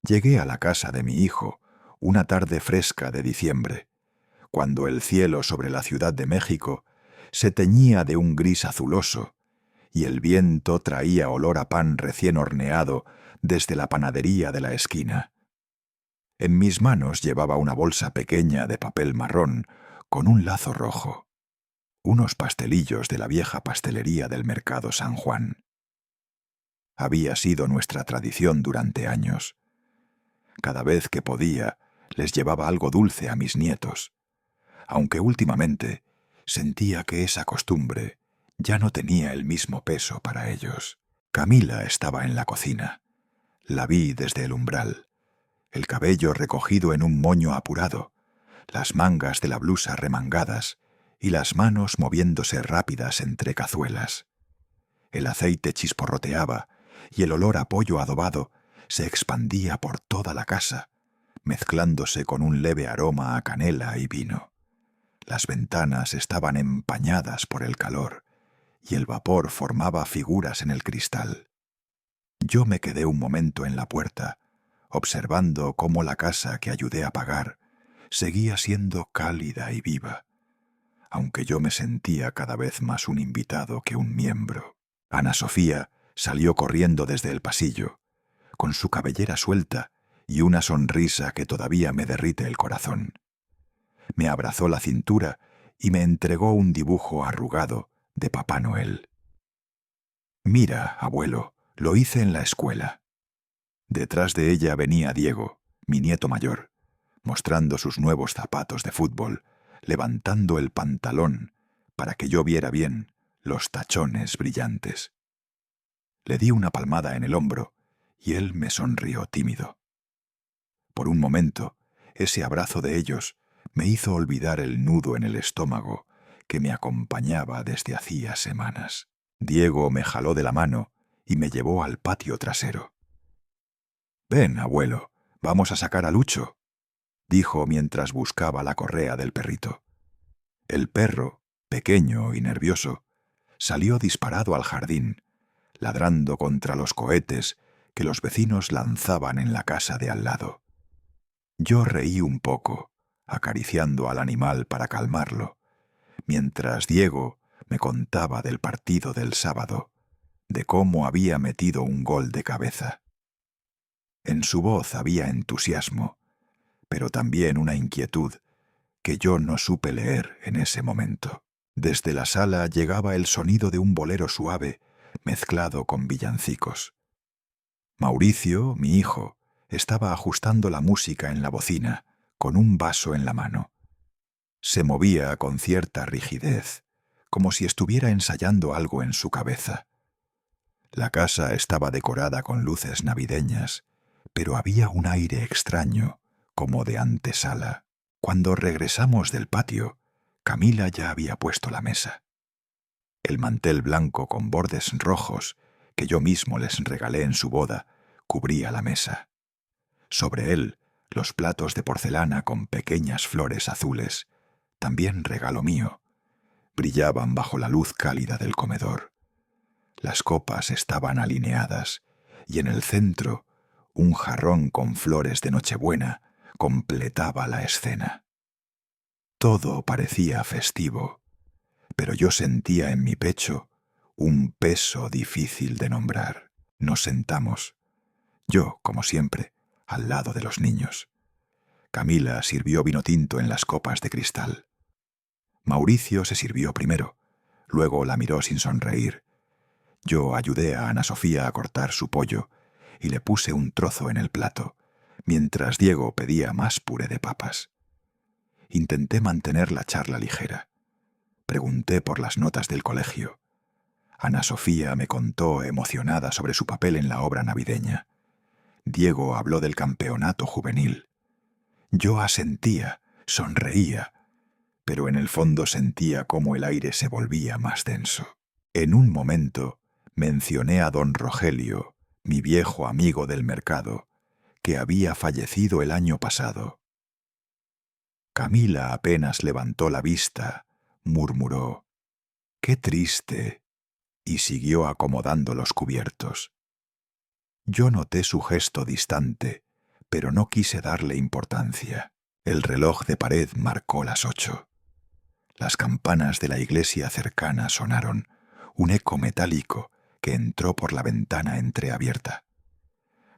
Llegué a la casa de mi hijo una tarde fresca de diciembre, cuando el cielo sobre la Ciudad de México se teñía de un gris azuloso y el viento traía olor a pan recién horneado desde la panadería de la esquina. En mis manos llevaba una bolsa pequeña de papel marrón con un lazo rojo, unos pastelillos de la vieja pastelería del Mercado San Juan. Había sido nuestra tradición durante años. Cada vez que podía, les llevaba algo dulce a mis nietos, aunque últimamente sentía que esa costumbre ya no tenía el mismo peso para ellos. Camila estaba en la cocina. La vi desde el umbral, el cabello recogido en un moño apurado, las mangas de la blusa remangadas y las manos moviéndose rápidas entre cazuelas. El aceite chisporroteaba y el olor a pollo adobado se expandía por toda la casa, mezclándose con un leve aroma a canela y vino. Las ventanas estaban empañadas por el calor y el vapor formaba figuras en el cristal. Yo me quedé un momento en la puerta, observando cómo la casa que ayudé a pagar seguía siendo cálida y viva, aunque yo me sentía cada vez más un invitado que un miembro. Ana Sofía salió corriendo desde el pasillo, con su cabellera suelta y una sonrisa que todavía me derrite el corazón. Me abrazó la cintura y me entregó un dibujo arrugado de Papá Noel. «Mira, abuelo, lo hice en la escuela». Detrás de ella venía Diego, mi nieto mayor, mostrando sus nuevos zapatos de fútbol, levantando el pantalón para que yo viera bien los tachones brillantes. Le di una palmada en el hombro y él me sonrió tímido. Por un momento, ese abrazo de ellos me hizo olvidar el nudo en el estómago que me acompañaba desde hacía semanas. Diego me jaló de la mano y me llevó al patio trasero. «Ven, abuelo, vamos a sacar a Lucho», dijo mientras buscaba la correa del perrito. El perro, pequeño y nervioso, salió disparado al jardín, ladrando contra los cohetes que los vecinos lanzaban en la casa de al lado. Yo reí un poco, acariciando al animal para calmarlo, mientras Diego me contaba del partido del sábado, de cómo había metido un gol de cabeza. En su voz había entusiasmo, pero también una inquietud que yo no supe leer en ese momento. Desde la sala llegaba el sonido de un bolero suave mezclado con villancicos. Mauricio, mi hijo, estaba ajustando la música en la bocina, con un vaso en la mano. Se movía con cierta rigidez, como si estuviera ensayando algo en su cabeza. La casa estaba decorada con luces navideñas, pero había un aire extraño, como de antesala. Cuando regresamos del patio, Camila ya había puesto la mesa. El mantel blanco con bordes rojos, que yo mismo les regalé en su boda, cubría la mesa. Sobre él, los platos de porcelana con pequeñas flores azules, también regalo mío, brillaban bajo la luz cálida del comedor. Las copas estaban alineadas, y en el centro, un jarrón con flores de Nochebuena completaba la escena. Todo parecía festivo, pero yo sentía en mi pecho un peso difícil de nombrar. Nos sentamos, yo, como siempre, al lado de los niños. Camila sirvió vino tinto en las copas de cristal. Mauricio se sirvió primero, luego la miró sin sonreír. Yo ayudé a Ana Sofía a cortar su pollo y le puse un trozo en el plato, mientras Diego pedía más puré de papas. Intenté mantener la charla ligera. Pregunté por las notas del colegio. Ana Sofía me contó emocionada sobre su papel en la obra navideña. Diego habló del campeonato juvenil. Yo asentía, sonreía, pero en el fondo sentía cómo el aire se volvía más denso. En un momento mencioné a don Rogelio, mi viejo amigo del mercado, que había fallecido el año pasado. Camila apenas levantó la vista, murmuró: «Qué triste», y siguió acomodando los cubiertos. Yo noté su gesto distante, pero no quise darle importancia. El reloj de pared marcó las 8. Las campanas de la iglesia cercana sonaron, un eco metálico que entró por la ventana entreabierta.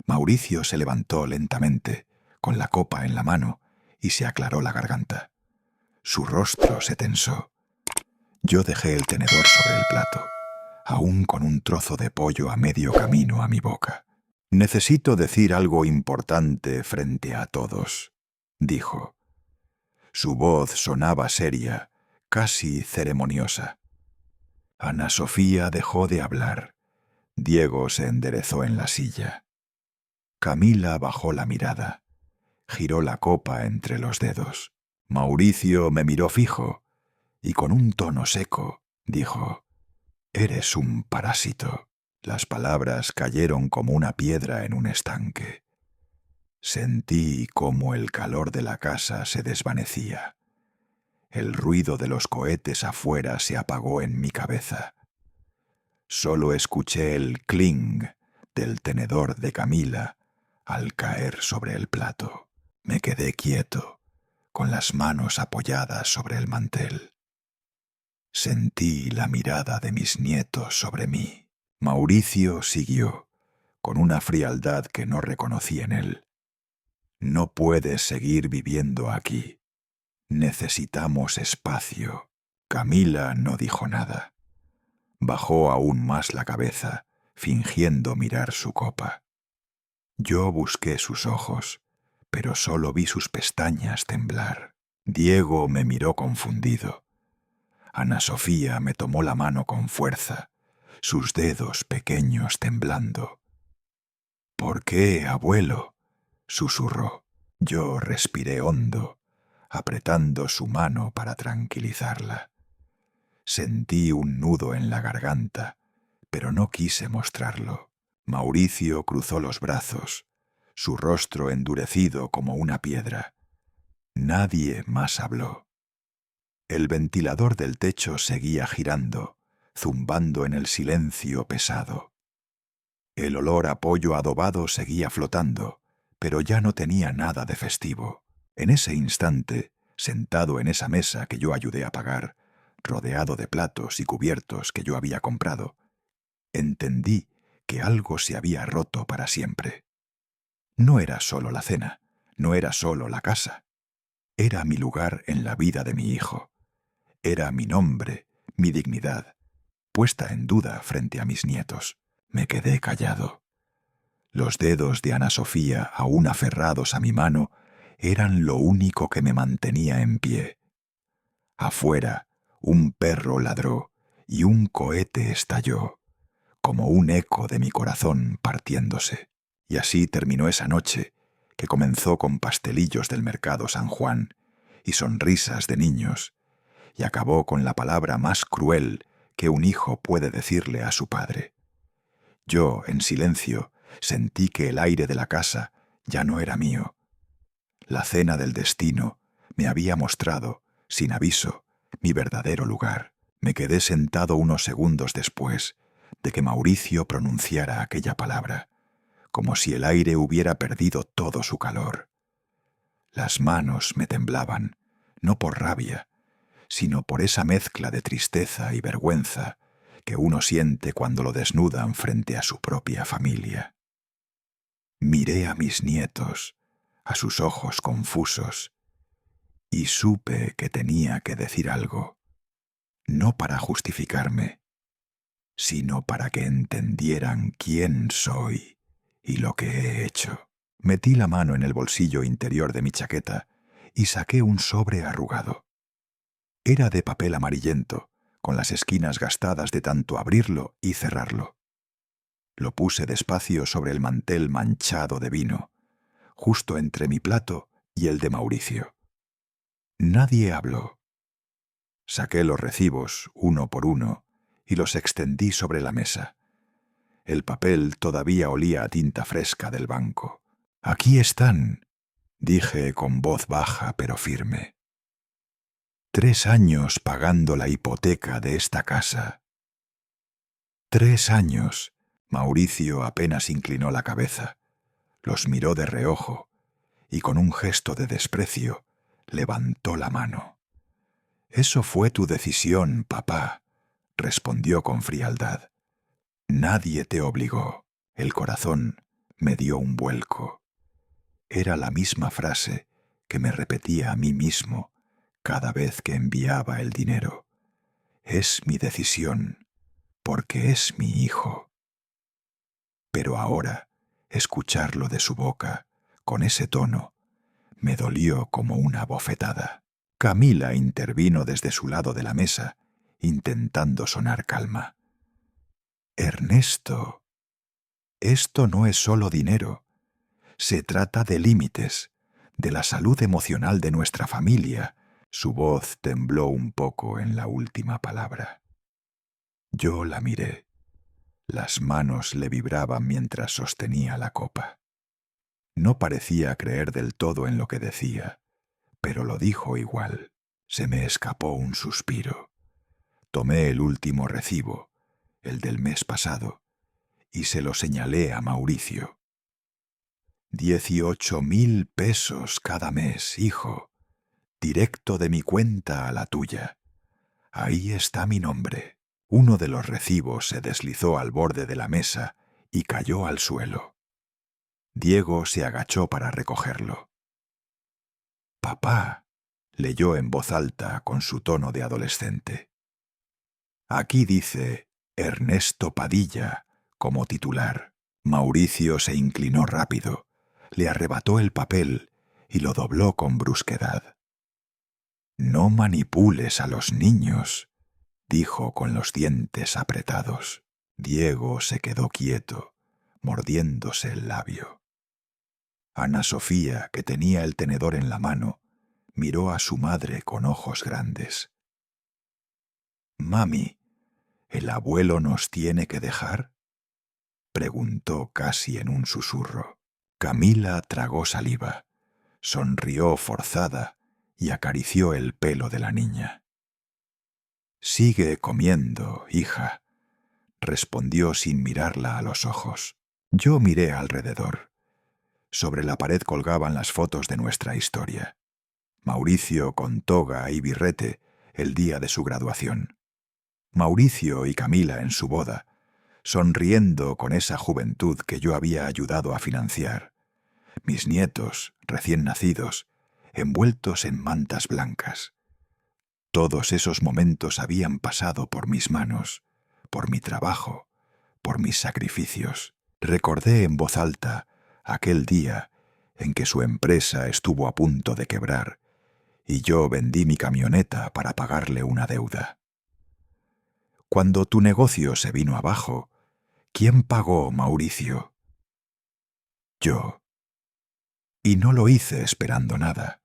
Mauricio se levantó lentamente, con la copa en la mano, y se aclaró la garganta. Su rostro se tensó. Yo dejé el tenedor sobre el plato, aún con un trozo de pollo a medio camino a mi boca. «Necesito decir algo importante frente a todos», dijo. Su voz sonaba seria, casi ceremoniosa. Ana Sofía dejó de hablar. Diego se enderezó en la silla. Camila bajó la mirada. Giró la copa entre los dedos. Mauricio me miró fijo y con un tono seco dijo: «Eres un parásito». Las palabras cayeron como una piedra en un estanque. Sentí cómo el calor de la casa se desvanecía. El ruido de los cohetes afuera se apagó en mi cabeza. Solo escuché el cling del tenedor de Camila al caer sobre el plato. Me quedé quieto, con las manos apoyadas sobre el mantel. Sentí la mirada de mis nietos sobre mí. Mauricio siguió, con una frialdad que no reconocí en él. «No puedes seguir viviendo aquí. Necesitamos espacio». Camila no dijo nada. Bajó aún más la cabeza, fingiendo mirar su copa. Yo busqué sus ojos, pero solo vi sus pestañas temblar. Diego me miró confundido. Ana Sofía me tomó la mano con fuerza, sus dedos pequeños temblando. «¿Por qué, abuelo?», susurró. Yo respiré hondo, apretando su mano para tranquilizarla. Sentí un nudo en la garganta, pero no quise mostrarlo. Mauricio cruzó los brazos, su rostro endurecido como una piedra. Nadie más habló. El ventilador del techo seguía girando, zumbando en el silencio pesado. El olor a pollo adobado seguía flotando, pero ya no tenía nada de festivo. En ese instante, sentado en esa mesa que yo ayudé a pagar, rodeado de platos y cubiertos que yo había comprado, entendí que algo se había roto para siempre. No era solo la cena, no era solo la casa. Era mi lugar en la vida de mi hijo. Era mi nombre, mi dignidad, puesta en duda frente a mis nietos. Me quedé callado. Los dedos de Ana Sofía, aún aferrados a mi mano, eran lo único que me mantenía en pie. Afuera, un perro ladró y un cohete estalló, como un eco de mi corazón partiéndose. Y así terminó esa noche, que comenzó con pastelillos del mercado San Juan y sonrisas de niños, y acabó con la palabra más cruel que un hijo puede decirle a su padre. Yo, en silencio, sentí que el aire de la casa ya no era mío. La cena del destino me había mostrado, sin aviso, mi verdadero lugar. Me quedé sentado unos segundos después de que Mauricio pronunciara aquella palabra, como si el aire hubiera perdido todo su calor. Las manos me temblaban, no por rabia, sino por esa mezcla de tristeza y vergüenza que uno siente cuando lo desnudan frente a su propia familia. Miré a mis nietos, a sus ojos confusos, y supe que tenía que decir algo, no para justificarme, sino para que entendieran quién soy y lo que he hecho. Metí la mano en el bolsillo interior de mi chaqueta y saqué un sobre arrugado. Era de papel amarillento, con las esquinas gastadas de tanto abrirlo y cerrarlo. Lo puse despacio sobre el mantel manchado de vino, justo entre mi plato y el de Mauricio. Nadie habló. Saqué los recibos uno por uno y los extendí sobre la mesa. El papel todavía olía a tinta fresca del banco. «Aquí están», dije con voz baja pero firme. 3 años pagando la hipoteca de esta casa. 3 años. Mauricio apenas inclinó la cabeza. Los miró de reojo, y con un gesto de desprecio levantó la mano. «Eso fue tu decisión, papá», respondió con frialdad. «Nadie te obligó». El corazón me dio un vuelco. Era la misma frase que me repetía a mí mismo cada vez que enviaba el dinero. Es mi decisión, porque es mi hijo. Pero ahora, escucharlo de su boca, con ese tono, me dolió como una bofetada. Camila intervino desde su lado de la mesa, intentando sonar calma. «Ernesto, esto no es solo dinero. Se trata de límites, de la salud emocional de nuestra familia». Su voz tembló un poco en la última palabra. Yo la miré. Las manos le vibraban mientras sostenía la copa. No parecía creer del todo en lo que decía, pero lo dijo igual. Se me escapó un suspiro. Tomé el último recibo, el del mes pasado, y se lo señalé a Mauricio. 18.000 pesos cada mes, hijo, directo de mi cuenta a la tuya. Ahí está mi nombre. Uno de los recibos se deslizó al borde de la mesa y cayó al suelo. Diego se agachó para recogerlo. «Papá», leyó en voz alta con su tono de adolescente. «Aquí dice Ernesto Padilla como titular». Mauricio se inclinó rápido, le arrebató el papel y lo dobló con brusquedad. «No manipules a los niños», dijo con los dientes apretados. Diego se quedó quieto, mordiéndose el labio. Ana Sofía, que tenía el tenedor en la mano, miró a su madre con ojos grandes. «Mami, ¿el abuelo nos tiene que dejar?», preguntó casi en un susurro. Camila tragó saliva, sonrió forzada y acarició el pelo de la niña. «Sigue comiendo, hija», respondió sin mirarla a los ojos. Yo miré alrededor. Sobre la pared colgaban las fotos de nuestra historia. Mauricio con toga y birrete el día de su graduación. Mauricio y Camila en su boda, sonriendo con esa juventud que yo había ayudado a financiar. Mis nietos, recién nacidos, envueltos en mantas blancas. Todos esos momentos habían pasado por mis manos, por mi trabajo, por mis sacrificios. Recordé en voz alta aquel día en que su empresa estuvo a punto de quebrar y yo vendí mi camioneta para pagarle una deuda. Cuando tu negocio se vino abajo, ¿quién pagó, Mauricio? Yo. Y no lo hice esperando nada.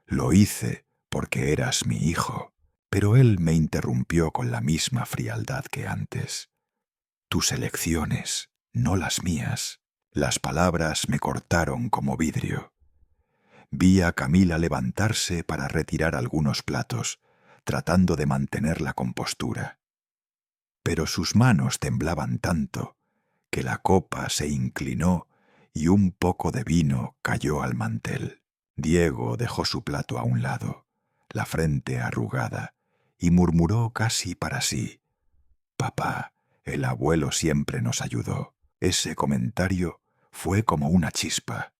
Lo hice porque eras mi hijo. Pero él me interrumpió con la misma frialdad que antes. Tus elecciones, no las mías. Las palabras me cortaron como vidrio. Vi a Camila levantarse para retirar algunos platos, tratando de mantener la compostura. Pero sus manos temblaban tanto que la copa se inclinó y un poco de vino cayó al mantel. Diego dejó su plato a un lado, la frente arrugada, y murmuró casi para sí: «Papá, el abuelo siempre nos ayudó». Ese comentario fue como una chispa.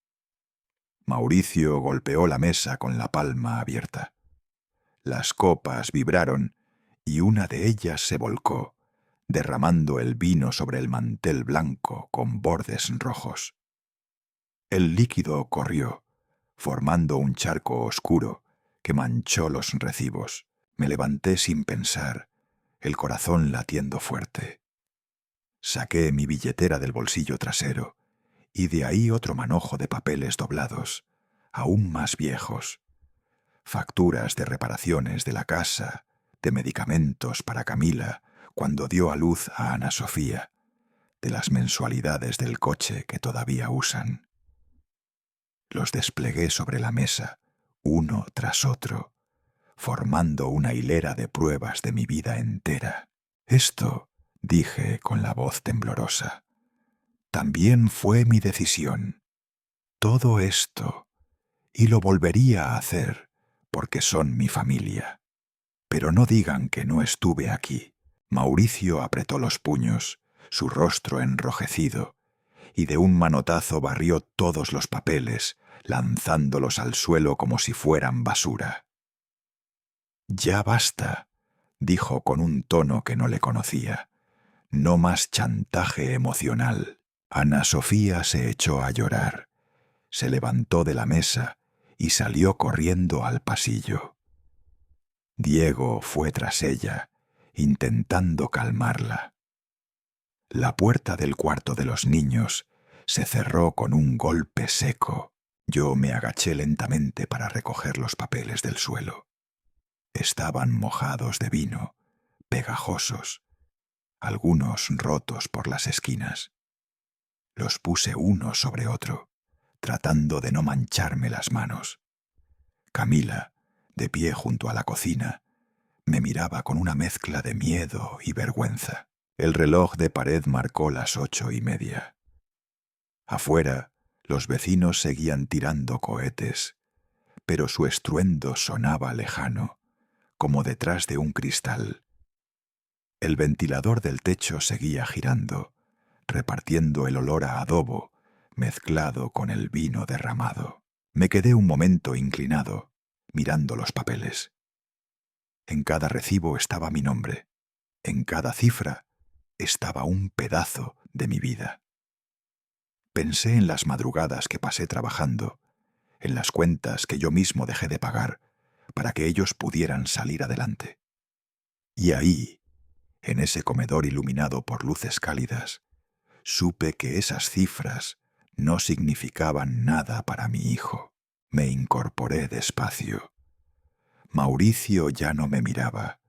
Mauricio golpeó la mesa con la palma abierta. Las copas vibraron y una de ellas se volcó, derramando el vino sobre el mantel blanco con bordes rojos. El líquido corrió, formando un charco oscuro que manchó los recibos. Me levanté sin pensar, el corazón latiendo fuerte. Saqué mi billetera del bolsillo trasero y de ahí otro manojo de papeles doblados, aún más viejos. Facturas de reparaciones de la casa, de medicamentos para Camila cuando dio a luz a Ana Sofía, de las mensualidades del coche que todavía usan. Los desplegué sobre la mesa, uno tras otro, formando una hilera de pruebas de mi vida entera. Esto, dije con la voz temblorosa, también fue mi decisión. Todo esto, y lo volvería a hacer, porque son mi familia. Pero no digan que no estuve aquí. Mauricio apretó los puños, su rostro enrojecido, y de un manotazo barrió todos los papeles, lanzándolos al suelo como si fueran basura. «Ya basta», dijo con un tono que no le conocía. «No más chantaje emocional». Ana Sofía se echó a llorar. Se levantó de la mesa y salió corriendo al pasillo. Diego fue tras ella, intentando calmarla. La puerta del cuarto de los niños se cerró con un golpe seco. Yo me agaché lentamente para recoger los papeles del suelo. Estaban mojados de vino, pegajosos, algunos rotos por las esquinas. Los puse uno sobre otro, tratando de no mancharme las manos. Camila, de pie junto a la cocina, me miraba con una mezcla de miedo y vergüenza. El reloj de pared marcó las 8:30. Afuera, los vecinos seguían tirando cohetes, pero su estruendo sonaba lejano, como detrás de un cristal. El ventilador del techo seguía girando, repartiendo el olor a adobo mezclado con el vino derramado. Me quedé un momento inclinado, mirando los papeles. En cada recibo estaba mi nombre. En cada cifra estaba un pedazo de mi vida. Pensé en las madrugadas que pasé trabajando, en las cuentas que yo mismo dejé de pagar para que ellos pudieran salir adelante. Y ahí, en ese comedor iluminado por luces cálidas, supe que esas cifras no significaban nada para mi hijo. Me incorporé despacio. Mauricio ya no me miraba.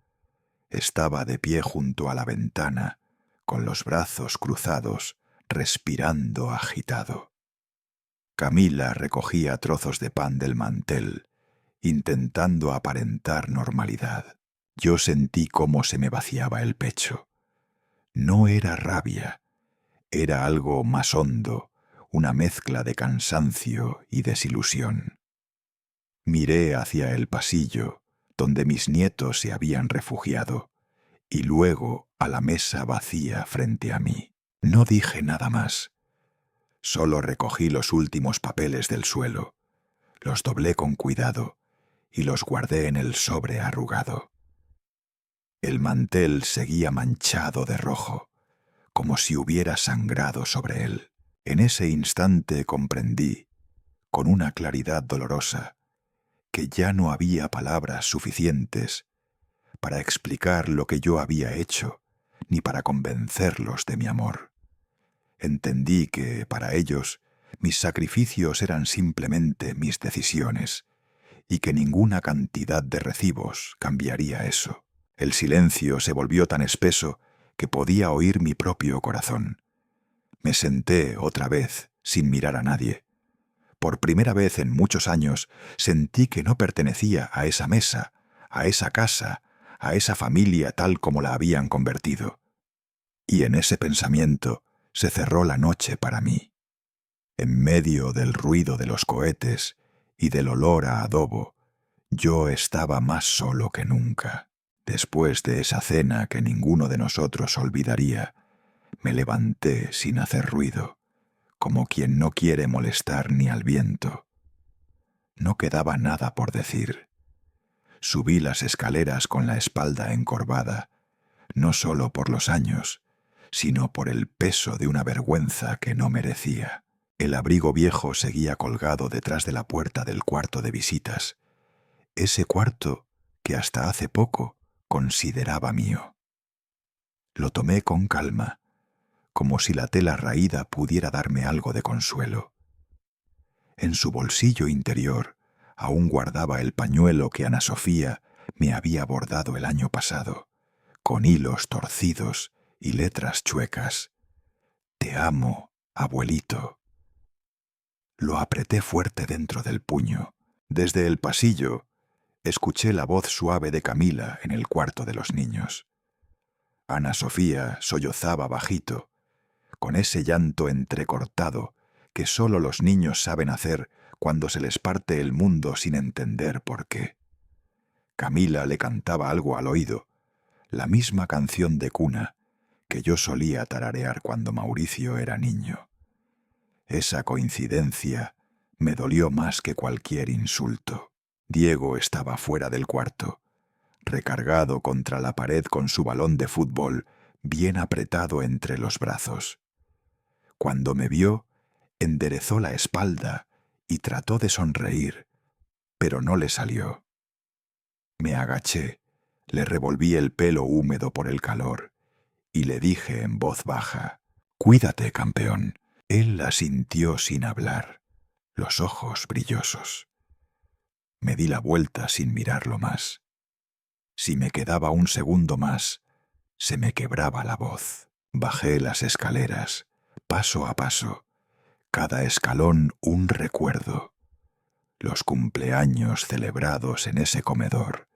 Estaba de pie junto a la ventana, con los brazos cruzados, respirando agitado. Camila recogía trozos de pan del mantel, intentando aparentar normalidad. Yo sentí cómo se me vaciaba el pecho. No era rabia, era algo más hondo, una mezcla de cansancio y desilusión. Miré hacia el pasillo, donde mis nietos se habían refugiado, y luego a la mesa vacía frente a mí. No dije nada más. Solo recogí los últimos papeles del suelo, los doblé con cuidado y los guardé en el sobre arrugado. El mantel seguía manchado de rojo, como si hubiera sangrado sobre él. En ese instante comprendí, con una claridad dolorosa, que ya no había palabras suficientes para explicar lo que yo había hecho, ni para convencerlos de mi amor. Entendí que, para ellos, mis sacrificios eran simplemente mis decisiones, y que ninguna cantidad de recibos cambiaría eso. El silencio se volvió tan espeso que podía oír mi propio corazón. Me senté otra vez, sin mirar a nadie. Por primera vez en muchos años sentí que no pertenecía a esa mesa, a esa casa, a esa familia tal como la habían convertido. Y en ese pensamiento se cerró la noche para mí. En medio del ruido de los cohetes y del olor a adobo, yo estaba más solo que nunca. Después de esa cena que ninguno de nosotros olvidaría, me levanté sin hacer ruido, como quien no quiere molestar ni al viento. No quedaba nada por decir. Subí las escaleras con la espalda encorvada, no solo por los años, sino por el peso de una vergüenza que no merecía. El abrigo viejo seguía colgado detrás de la puerta del cuarto de visitas, ese cuarto que hasta hace poco consideraba mío. Lo tomé con calma, como si la tela raída pudiera darme algo de consuelo. En su bolsillo interior aún guardaba el pañuelo que Ana Sofía me había bordado el año pasado, con hilos torcidos y letras chuecas. «Te amo, abuelito». Lo apreté fuerte dentro del puño. Desde el pasillo escuché la voz suave de Camila en el cuarto de los niños. Ana Sofía sollozaba bajito, con ese llanto entrecortado que solo los niños saben hacer cuando se les parte el mundo sin entender por qué. Camila le cantaba algo al oído, la misma canción de cuna que yo solía tararear cuando Mauricio era niño. Esa coincidencia me dolió más que cualquier insulto. Diego estaba fuera del cuarto, recargado contra la pared con su balón de fútbol bien apretado entre los brazos. Cuando me vio, enderezó la espalda y trató de sonreír, pero no le salió. Me agaché, le revolví el pelo húmedo por el calor y le dije en voz baja: «Cuídate, campeón». Él asintió sin hablar, los ojos brillosos. Me di la vuelta sin mirarlo más. Si me quedaba un segundo más, se me quebraba la voz. Bajé las escaleras, paso a paso, cada escalón un recuerdo. Los cumpleaños celebrados en ese comedor,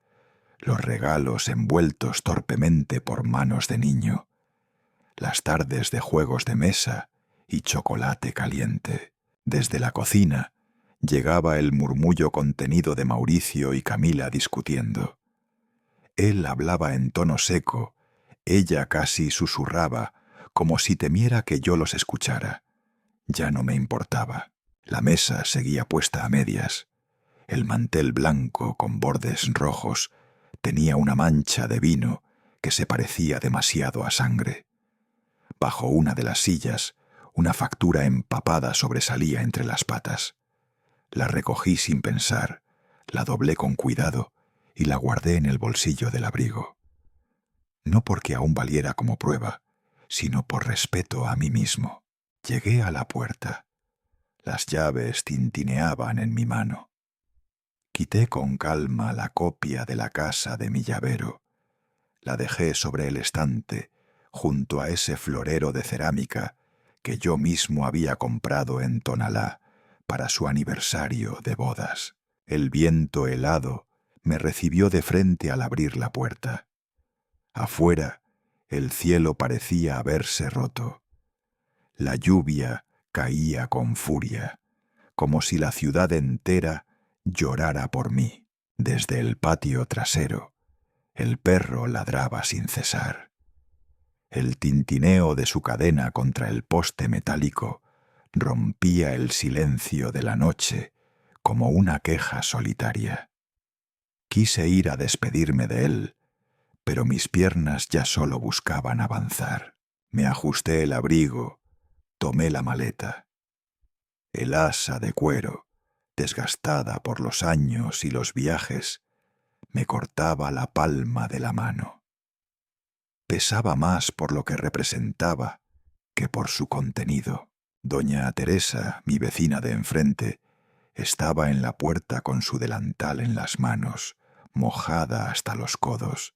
los regalos envueltos torpemente por manos de niño, las tardes de juegos de mesa y chocolate caliente. Desde la cocina llegaba el murmullo contenido de Mauricio y Camila discutiendo. Él hablaba en tono seco, ella casi susurraba, como si temiera que yo los escuchara. Ya no me importaba. La mesa seguía puesta a medias. El mantel blanco con bordes rojos tenía una mancha de vino que se parecía demasiado a sangre. Bajo una de las sillas, una factura empapada sobresalía entre las patas. La recogí sin pensar, la doblé con cuidado y la guardé en el bolsillo del abrigo. No porque aún valiera como prueba, sino por respeto a mí mismo. Llegué a la puerta. Las llaves tintineaban en mi mano. Quité con calma la copia de la casa de mi llavero. La dejé sobre el estante, junto a ese florero de cerámica que yo mismo había comprado en Tonalá para su aniversario de bodas. El viento helado me recibió de frente al abrir la puerta. Afuera, el cielo parecía haberse roto. La lluvia caía con furia, como si la ciudad entera llorara por mí. Desde el patio trasero, el perro ladraba sin cesar. El tintineo de su cadena contra el poste metálico rompía el silencio de la noche como una queja solitaria. Quise ir a despedirme de él, pero mis piernas ya solo buscaban avanzar. Me ajusté el abrigo, tomé la maleta. El asa de cuero, desgastada por los años y los viajes, me cortaba la palma de la mano. Pesaba más por lo que representaba que por su contenido. Doña Teresa, mi vecina de enfrente, estaba en la puerta con su delantal en las manos, mojada hasta los codos.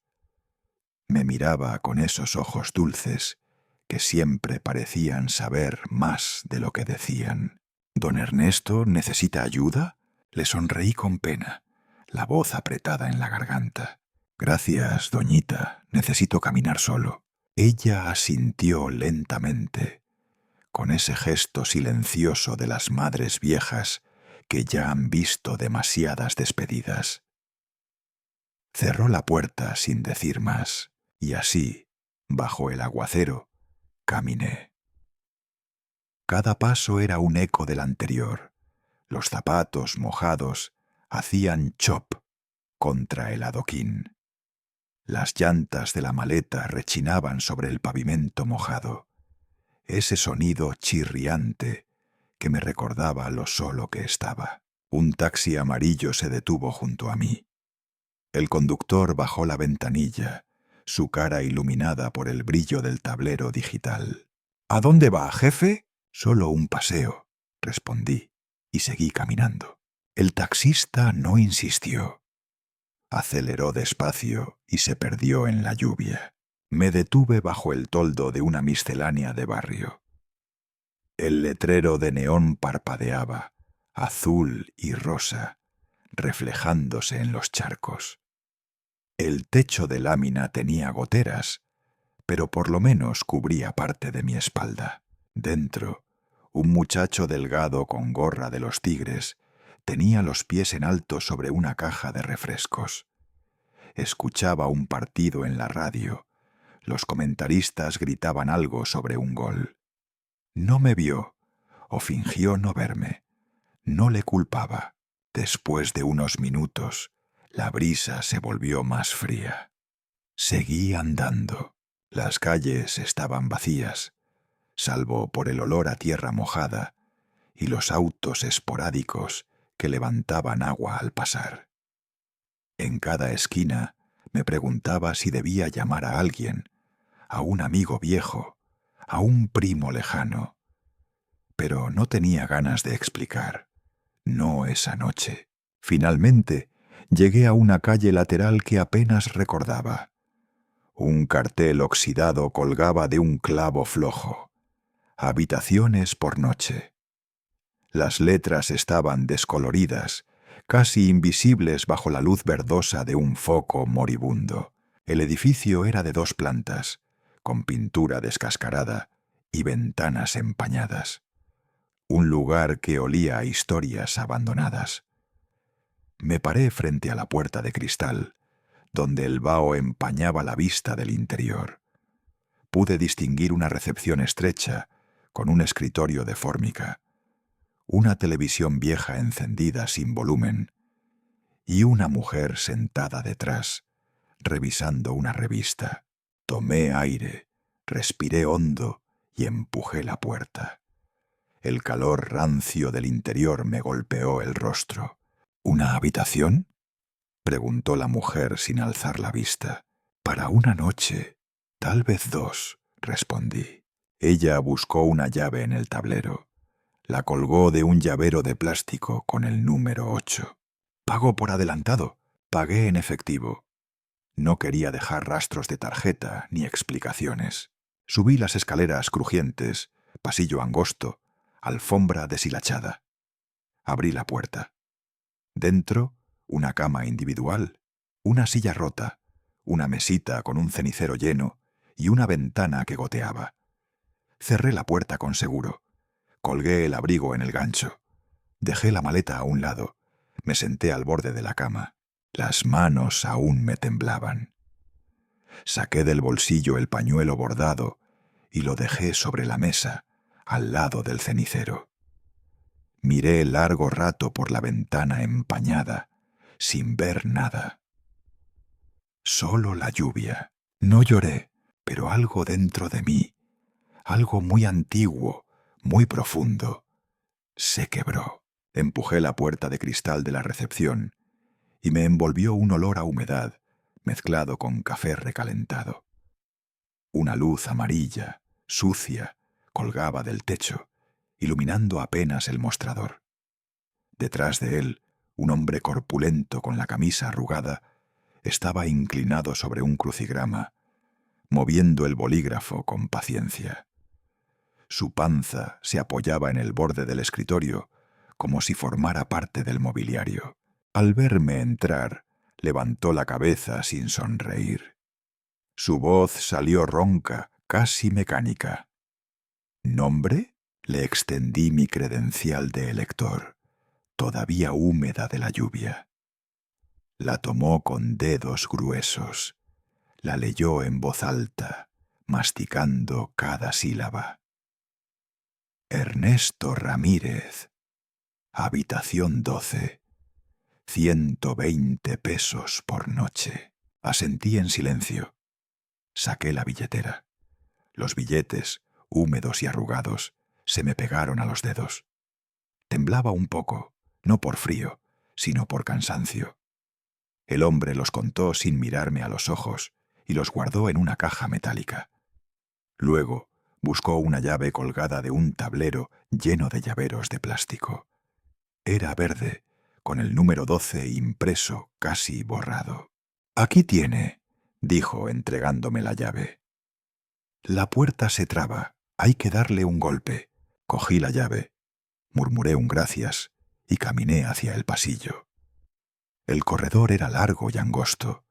Me miraba con esos ojos dulces que siempre parecían saber más de lo que decían. «¿Don Ernesto necesita ayuda?». Le sonreí con pena, la voz apretada en la garganta. «Gracias, doñita, necesito caminar solo». Ella asintió lentamente, con ese gesto silencioso de las madres viejas que ya han visto demasiadas despedidas. Cerró la puerta sin decir más, y así, bajo el aguacero, caminé. Cada paso era un eco del anterior. Los zapatos mojados hacían chop contra el adoquín. Las llantas de la maleta rechinaban sobre el pavimento mojado. Ese sonido chirriante que me recordaba lo solo que estaba. Un taxi amarillo se detuvo junto a mí. El conductor bajó la ventanilla, su cara iluminada por el brillo del tablero digital. «¿A dónde va, jefe?» «Solo un paseo», respondí, y seguí caminando. El taxista no insistió. Aceleró despacio y se perdió en la lluvia. Me detuve bajo el toldo de una miscelánea de barrio. El letrero de neón parpadeaba, azul y rosa, reflejándose en los charcos. El techo de lámina tenía goteras, pero por lo menos cubría parte de mi espalda. Dentro, un muchacho delgado con gorra de los Tigres Tenía los pies en alto sobre una caja de refrescos. Escuchaba un partido en la radio. Los comentaristas gritaban algo sobre un gol. No me vio, o fingió no verme. No le culpaba. Después de unos minutos, la brisa se volvió más fría. Seguí andando. Las calles estaban vacías, salvo por el olor a tierra mojada y los autos esporádicos que levantaban agua al pasar. En cada esquina me preguntaba si debía llamar a alguien, a un amigo viejo, a un primo lejano. Pero no tenía ganas de explicar. No esa noche. Finalmente, llegué a una calle lateral que apenas recordaba. Un cartel oxidado colgaba de un clavo flojo. Habitaciones por noche. Las letras estaban descoloridas, casi invisibles bajo la luz verdosa de un foco moribundo. El edificio era de 2 plantas, con pintura descascarada y ventanas empañadas. Un lugar que olía a historias abandonadas. Me paré frente a la puerta de cristal, donde el vaho empañaba la vista del interior. Pude distinguir una recepción estrecha, con un escritorio de fórmica, una televisión vieja encendida sin volumen, y una mujer sentada detrás, revisando una revista. Tomé aire, respiré hondo y empujé la puerta. El calor rancio del interior me golpeó el rostro. ¿Una habitación?, preguntó la mujer sin alzar la vista. Para una noche, tal vez 2, respondí. Ella buscó una llave en el tablero. La colgó de un llavero de plástico con el número 8. Pago por adelantado. Pagué en efectivo. No quería dejar rastros de tarjeta ni explicaciones. Subí las escaleras crujientes, pasillo angosto, alfombra deshilachada. Abrí la puerta. Dentro, una cama individual, una silla rota, una mesita con un cenicero lleno y una ventana que goteaba. Cerré la puerta con seguro. Colgué el abrigo en el gancho. Dejé la maleta a un lado. Me senté al borde de la cama. Las manos aún me temblaban. Saqué del bolsillo el pañuelo bordado y lo dejé sobre la mesa, al lado del cenicero. Miré largo rato por la ventana empañada, sin ver nada. Solo la lluvia. No lloré, pero algo dentro de mí, algo muy antiguo, muy profundo, se quebró. Empujé la puerta de cristal de la recepción y me envolvió un olor a humedad mezclado con café recalentado. Una luz amarilla, sucia, colgaba del techo, iluminando apenas el mostrador. Detrás de él, un hombre corpulento con la camisa arrugada estaba inclinado sobre un crucigrama, moviendo el bolígrafo con paciencia. Su panza se apoyaba en el borde del escritorio, como si formara parte del mobiliario. Al verme entrar, levantó la cabeza sin sonreír. Su voz salió ronca, casi mecánica. ¿Nombre? Le extendí mi credencial de elector, todavía húmeda de la lluvia. La tomó con dedos gruesos. La leyó en voz alta, masticando cada sílaba. Ernesto Ramírez, habitación 12, 120 pesos por noche. Asentí en silencio. Saqué la billetera. Los billetes, húmedos y arrugados, se me pegaron a los dedos. Temblaba un poco, no por frío, sino por cansancio. El hombre los contó sin mirarme a los ojos y los guardó en una caja metálica. Luego buscó una llave colgada de un tablero lleno de llaveros de plástico. Era verde, con el número 12 impreso casi borrado. «Aquí tiene», dijo entregándome la llave. «La puerta se traba, hay que darle un golpe». Cogí la llave, murmuré un gracias y caminé hacia el pasillo. El corredor era largo y angosto,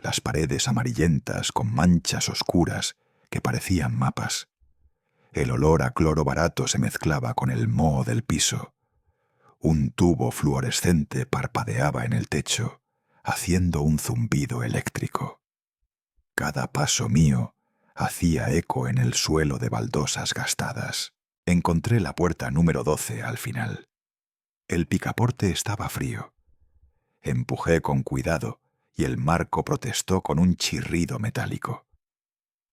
las paredes amarillentas con manchas oscuras que parecían mapas. El olor a cloro barato se mezclaba con el moho del piso. Un tubo fluorescente parpadeaba en el techo, haciendo un zumbido eléctrico. Cada paso mío hacía eco en el suelo de baldosas gastadas. Encontré la puerta número 12 al final. El picaporte estaba frío. Empujé con cuidado y el marco protestó con un chirrido metálico.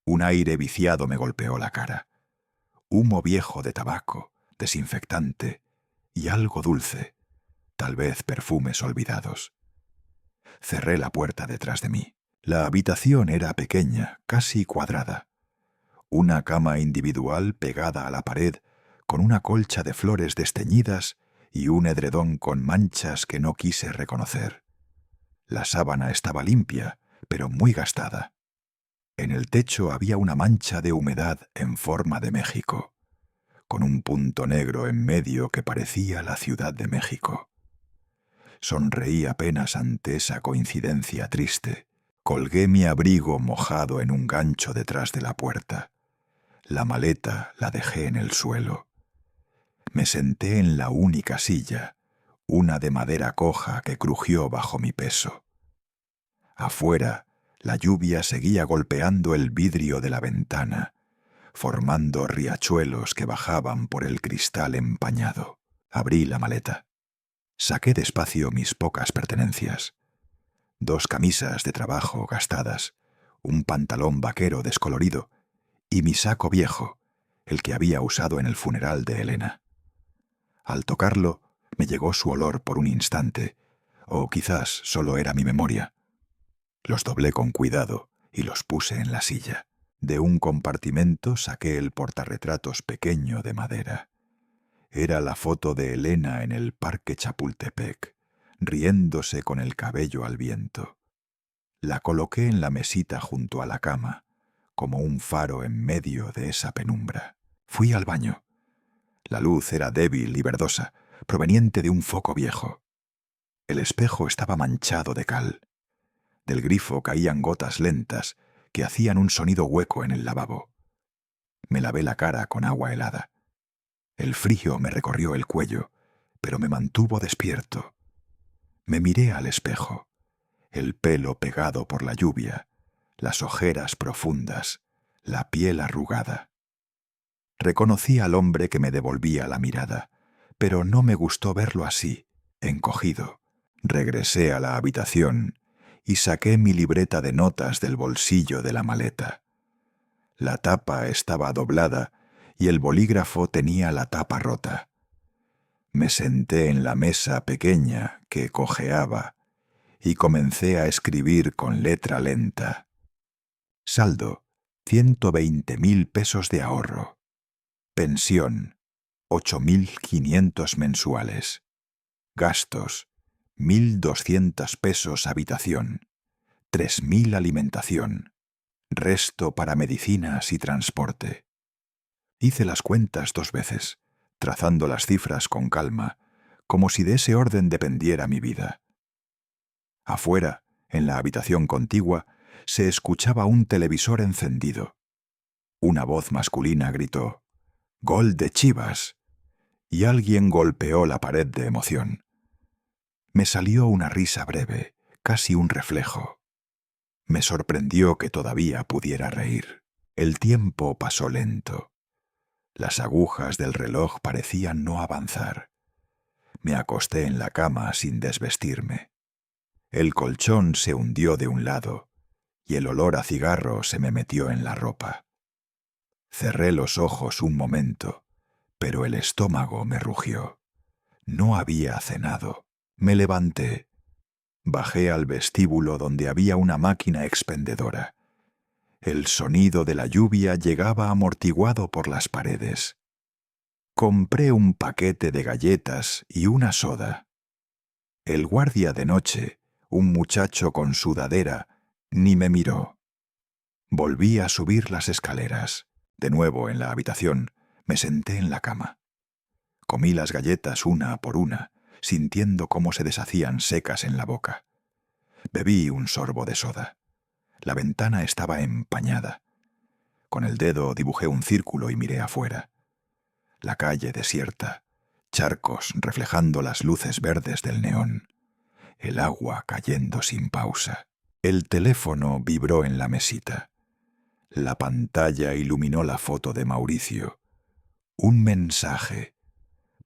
Un aire viciado me golpeó la cara. Humo viejo de tabaco, desinfectante y algo dulce, tal vez perfumes olvidados. Cerré la puerta detrás de mí. La habitación era pequeña, casi cuadrada. Una cama individual pegada a la pared, con una colcha de flores desteñidas y un edredón con manchas que no quise reconocer. La sábana estaba limpia, pero muy gastada. En el techo había una mancha de humedad en forma de México, con un punto negro en medio que parecía la Ciudad de México. Sonreí apenas ante esa coincidencia triste. Colgué mi abrigo mojado en un gancho detrás de la puerta. La maleta la dejé en el suelo. Me senté en la única silla, una de madera coja que crujió bajo mi peso. Afuera, la lluvia seguía golpeando el vidrio de la ventana, formando riachuelos que bajaban por el cristal empañado. Abrí la maleta. Saqué despacio mis pocas pertenencias. 2 camisas de trabajo gastadas, un pantalón vaquero descolorido y mi saco viejo, el que había usado en el funeral de Elena. Al tocarlo, me llegó su olor por un instante, o quizás solo era mi memoria. Los doblé con cuidado y los puse en la silla. De un compartimento saqué el portarretratos pequeño de madera. Era la foto de Elena en el Parque Chapultepec, riéndose con el cabello al viento. La coloqué en la mesita junto a la cama, como un faro en medio de esa penumbra. Fui al baño. La luz era débil y verdosa, proveniente de un foco viejo. El espejo estaba manchado de cal. Del grifo caían gotas lentas que hacían un sonido hueco en el lavabo. Me lavé la cara con agua helada. El frío me recorrió el cuello, pero me mantuvo despierto. Me miré al espejo, el pelo pegado por la lluvia, las ojeras profundas, la piel arrugada. Reconocí al hombre que me devolvía la mirada, pero no me gustó verlo así, encogido. Regresé a la habitación y saqué mi libreta de notas del bolsillo de la maleta. La tapa estaba doblada y el bolígrafo tenía la tapa rota. Me senté en la mesa pequeña que cojeaba y comencé a escribir con letra lenta. Saldo, 120.000 pesos de ahorro. Pensión, 8.500 mensuales. Gastos, 1.200 pesos habitación. 3.000 alimentación. Resto para medicinas y transporte. Hice las cuentas 2 veces, trazando las cifras con calma, como si de ese orden dependiera mi vida. Afuera, en la habitación contigua, se escuchaba un televisor encendido. Una voz masculina gritó: «¡Gol de Chivas!» y alguien golpeó la pared de emoción. Me salió una risa breve, casi un reflejo. Me sorprendió que todavía pudiera reír. El tiempo pasó lento. Las agujas del reloj parecían no avanzar. Me acosté en la cama sin desvestirme. El colchón se hundió de un lado y el olor a cigarro se me metió en la ropa. Cerré los ojos un momento, pero el estómago me rugió. No había cenado. Me levanté. Bajé al vestíbulo donde había una máquina expendedora. El sonido de la lluvia llegaba amortiguado por las paredes. Compré un paquete de galletas y una soda. El guardia de noche, un muchacho con sudadera, ni me miró. Volví a subir las escaleras. De nuevo en la habitación, me senté en la cama. Comí las galletas una por una, sintiendo cómo se deshacían secas en la boca. Bebí un sorbo de soda. La ventana estaba empañada. Con el dedo dibujé un círculo y miré afuera. La calle desierta, charcos reflejando las luces verdes del neón, el agua cayendo sin pausa. El teléfono vibró en la mesita. La pantalla iluminó la foto de Mauricio. Un mensaje.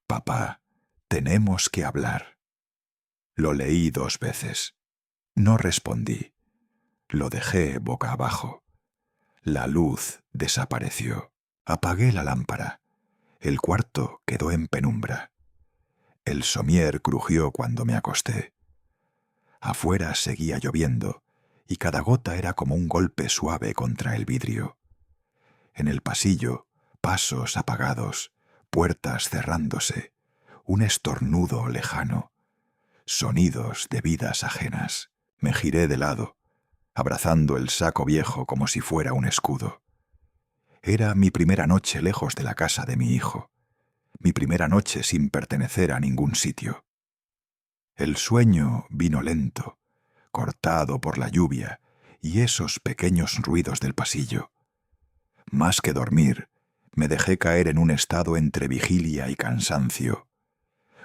Papá, tenemos que hablar. Lo leí 2 veces. No respondí. Lo dejé boca abajo. La luz desapareció. Apagué la lámpara. El cuarto quedó en penumbra. El somier crujió cuando me acosté. Afuera seguía lloviendo, y cada gota era como un golpe suave contra el vidrio. En el pasillo, pasos apagados, puertas cerrándose, un estornudo lejano, sonidos de vidas ajenas. Me giré de lado, abrazando el saco viejo como si fuera un escudo. Era mi primera noche lejos de la casa de mi hijo, mi primera noche sin pertenecer a ningún sitio. El sueño vino lento, cortado por la lluvia y esos pequeños ruidos del pasillo. Más que dormir, me dejé caer en un estado entre vigilia y cansancio,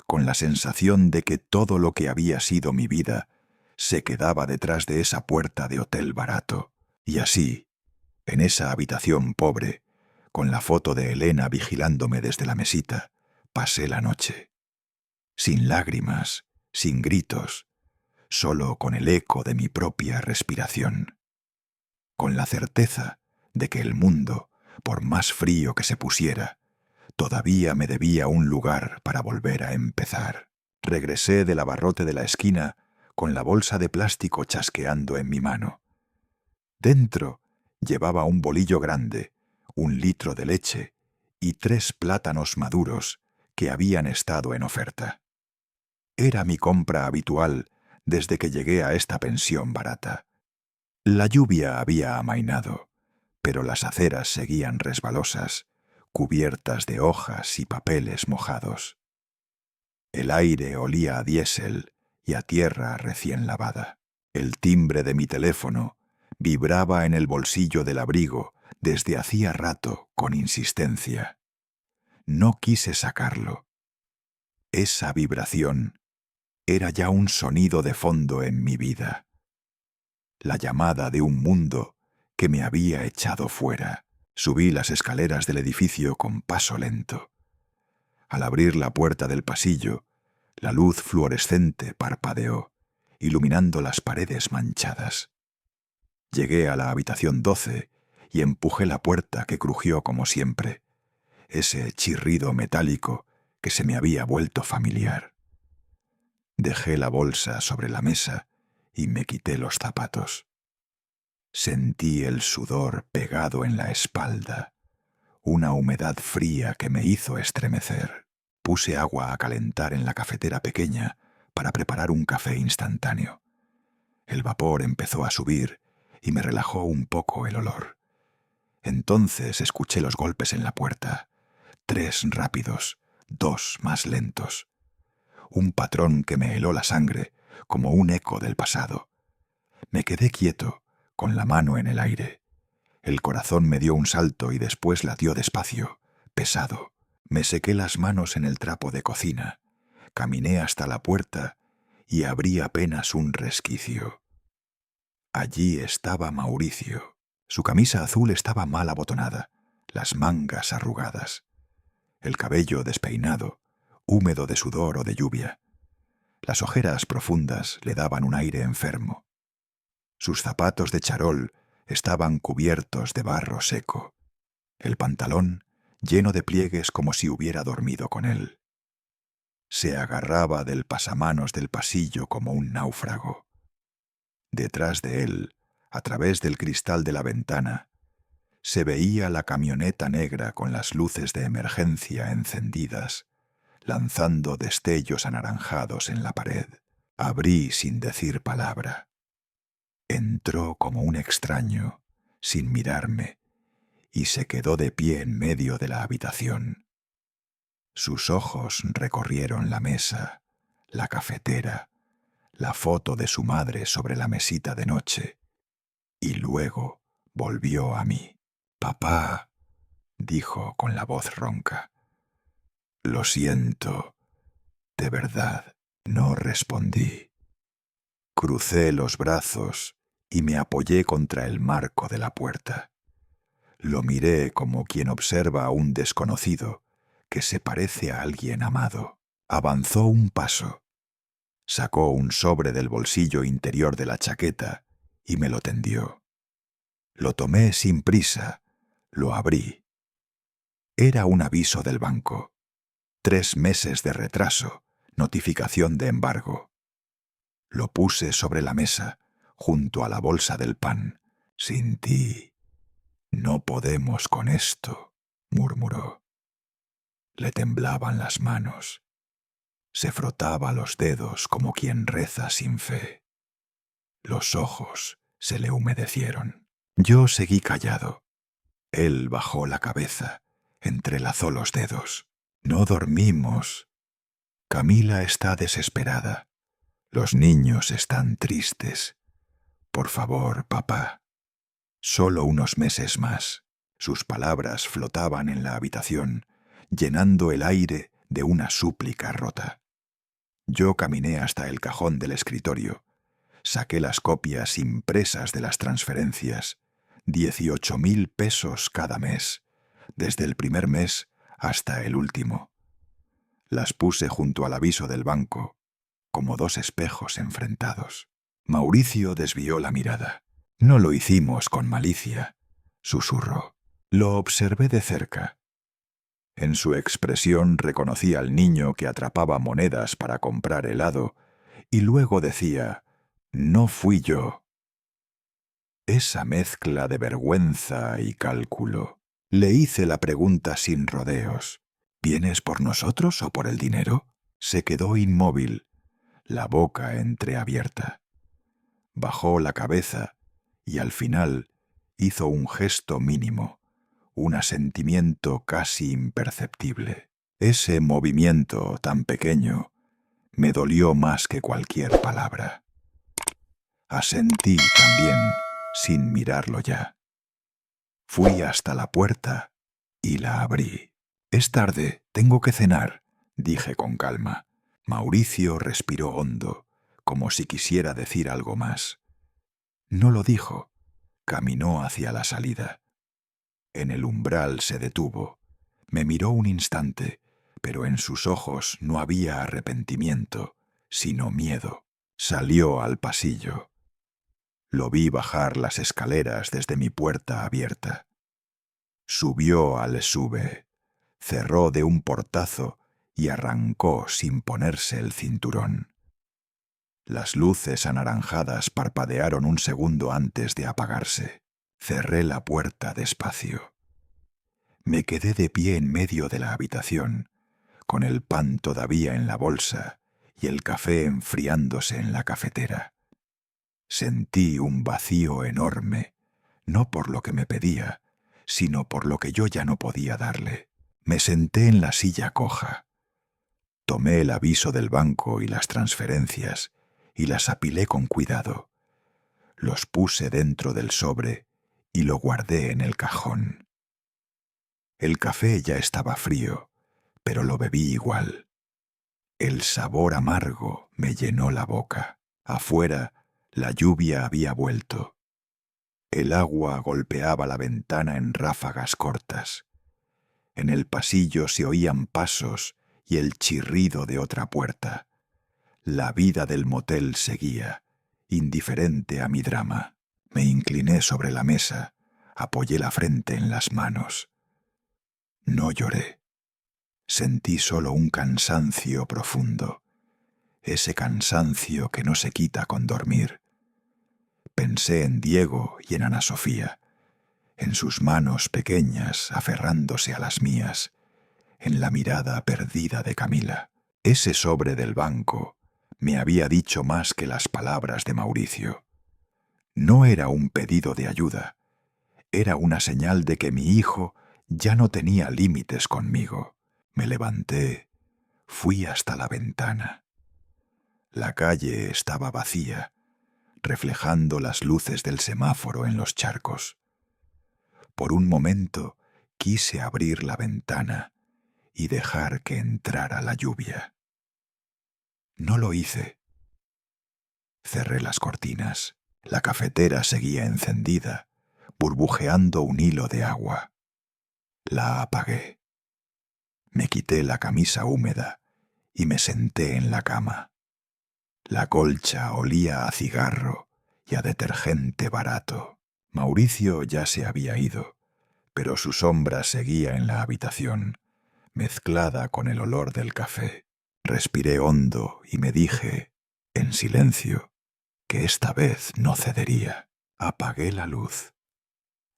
con la sensación de que todo lo que había sido mi vida se quedaba detrás de esa puerta de hotel barato. Y así, en esa habitación pobre, con la foto de Elena vigilándome desde la mesita, pasé la noche. Sin lágrimas, sin gritos, solo con el eco de mi propia respiración. Con la certeza de que el mundo, por más frío que se pusiera, todavía me debía un lugar para volver a empezar. Regresé del abarrote de la esquina con la bolsa de plástico chasqueando en mi mano. Dentro llevaba un bolillo grande, 1 litro de leche y 3 plátanos maduros que habían estado en oferta. Era mi compra habitual desde que llegué a esta pensión barata. La lluvia había amainado, pero las aceras seguían resbalosas, cubiertas de hojas y papeles mojados. El aire olía a diésel y a tierra recién lavada. El timbre de mi teléfono vibraba en el bolsillo del abrigo desde hacía rato con insistencia. No quise sacarlo. Esa vibración era ya un sonido de fondo en mi vida. La llamada de un mundo que me había echado fuera. Subí las escaleras del edificio con paso lento. Al abrir la puerta del pasillo, la luz fluorescente parpadeó, iluminando las paredes manchadas. Llegué a la habitación 12 y empujé la puerta que crujió como siempre, ese chirrido metálico que se me había vuelto familiar. Dejé la bolsa sobre la mesa y me quité los zapatos. Sentí el sudor pegado en la espalda, una humedad fría que me hizo estremecer. Puse agua a calentar en la cafetera pequeña para preparar un café instantáneo. El vapor empezó a subir y me relajó un poco el olor. Entonces escuché los golpes en la puerta, 3 rápidos, 2 más lentos. Un patrón que me heló la sangre como un eco del pasado. Me quedé quieto, con la mano en el aire. El corazón me dio un salto y después latió despacio, pesado. Me sequé las manos en el trapo de cocina, caminé hasta la puerta y abrí apenas un resquicio. Allí estaba Mauricio. Su camisa azul estaba mal abotonada, las mangas arrugadas, el cabello despeinado, húmedo de sudor o de lluvia. Las ojeras profundas le daban un aire enfermo. Sus zapatos de charol estaban cubiertos de barro seco. El pantalón lleno de pliegues como si hubiera dormido con él. Se agarraba del pasamanos del pasillo como un náufrago. Detrás de él, a través del cristal de la ventana, se veía la camioneta negra con las luces de emergencia encendidas, lanzando destellos anaranjados en la pared. Abrí sin decir palabra. Entró como un extraño, sin mirarme, y se quedó de pie en medio de la habitación. Sus ojos recorrieron la mesa, la cafetera, la foto de su madre sobre la mesita de noche, y luego volvió a mí. «Papá», dijo con la voz ronca. Lo siento, de verdad, no respondí. Crucé los brazos y me apoyé contra el marco de la puerta. Lo miré como quien observa a un desconocido que se parece a alguien amado. Avanzó un paso. Sacó un sobre del bolsillo interior de la chaqueta y me lo tendió. Lo tomé sin prisa, lo abrí. Era un aviso del banco. 3 meses de retraso, notificación de embargo. Lo puse sobre la mesa, junto a la bolsa del pan. Sin ti, no podemos con esto, murmuró. Le temblaban las manos. Se frotaba los dedos como quien reza sin fe. Los ojos se le humedecieron. Yo seguí callado. Él bajó la cabeza, entrelazó los dedos. No dormimos. Camila está desesperada. Los niños están tristes. Por favor, papá. Solo unos meses más. Sus palabras flotaban en la habitación, llenando el aire de una súplica rota. Yo caminé hasta el cajón del escritorio. Saqué las copias impresas de las transferencias. 18.000 pesos cada mes, desde el primer mes hasta el último. Las puse junto al aviso del banco, como 2 espejos enfrentados. Mauricio desvió la mirada. No lo hicimos con malicia, susurró. Lo observé de cerca. En su expresión reconocí al niño que atrapaba monedas para comprar helado y luego decía: «No fui yo». Esa mezcla de vergüenza y cálculo. Le hice la pregunta sin rodeos. «¿Vienes por nosotros o por el dinero?» Se quedó inmóvil, la boca entreabierta. Bajó la cabeza y al final hizo un gesto mínimo, un asentimiento casi imperceptible. Ese movimiento tan pequeño me dolió más que cualquier palabra. Asentí también, sin mirarlo ya. Fui hasta la puerta y la abrí. «Es tarde, tengo que cenar», dije con calma. Mauricio respiró hondo, como si quisiera decir algo más. No lo dijo. Caminó hacia la salida. En el umbral se detuvo. Me miró un instante, pero en sus ojos no había arrepentimiento, sino miedo. Salió al pasillo. Lo vi bajar las escaleras desde mi puerta abierta. Subió al SUV, cerró de un portazo y arrancó sin ponerse el cinturón. Las luces anaranjadas parpadearon un segundo antes de apagarse. Cerré la puerta despacio. Me quedé de pie en medio de la habitación, con el pan todavía en la bolsa y el café enfriándose en la cafetera. Sentí un vacío enorme, no por lo que me pedía, sino por lo que yo ya no podía darle. Me senté en la silla coja. Tomé el aviso del banco y las transferencias y las apilé con cuidado. Los puse dentro del sobre y lo guardé en el cajón. El café ya estaba frío, pero lo bebí igual. El sabor amargo me llenó la boca. Afuera, la lluvia había vuelto. El agua golpeaba la ventana en ráfagas cortas. En el pasillo se oían pasos y el chirrido de otra puerta. La vida del motel seguía, indiferente a mi drama. Me incliné sobre la mesa, apoyé la frente en las manos. No lloré. Sentí solo un cansancio profundo, ese cansancio que no se quita con dormir. Pensé en Diego y en Ana Sofía, en sus manos pequeñas aferrándose a las mías, en la mirada perdida de Camila. Ese sobre del banco me había dicho más que las palabras de Mauricio. No era un pedido de ayuda, era una señal de que mi hijo ya no tenía límites conmigo. Me levanté, fui hasta la ventana. La calle estaba vacía, reflejando las luces del semáforo en los charcos. Por un momento quise abrir la ventana y dejar que entrara la lluvia. No lo hice. Cerré las cortinas. La cafetera seguía encendida, burbujeando un hilo de agua. La apagué. Me quité la camisa húmeda y me senté en la cama. La colcha olía a cigarro y a detergente barato. Mauricio ya se había ido, pero su sombra seguía en la habitación, mezclada con el olor del café. Respiré hondo y me dije, en silencio, que esta vez no cedería. Apagué la luz.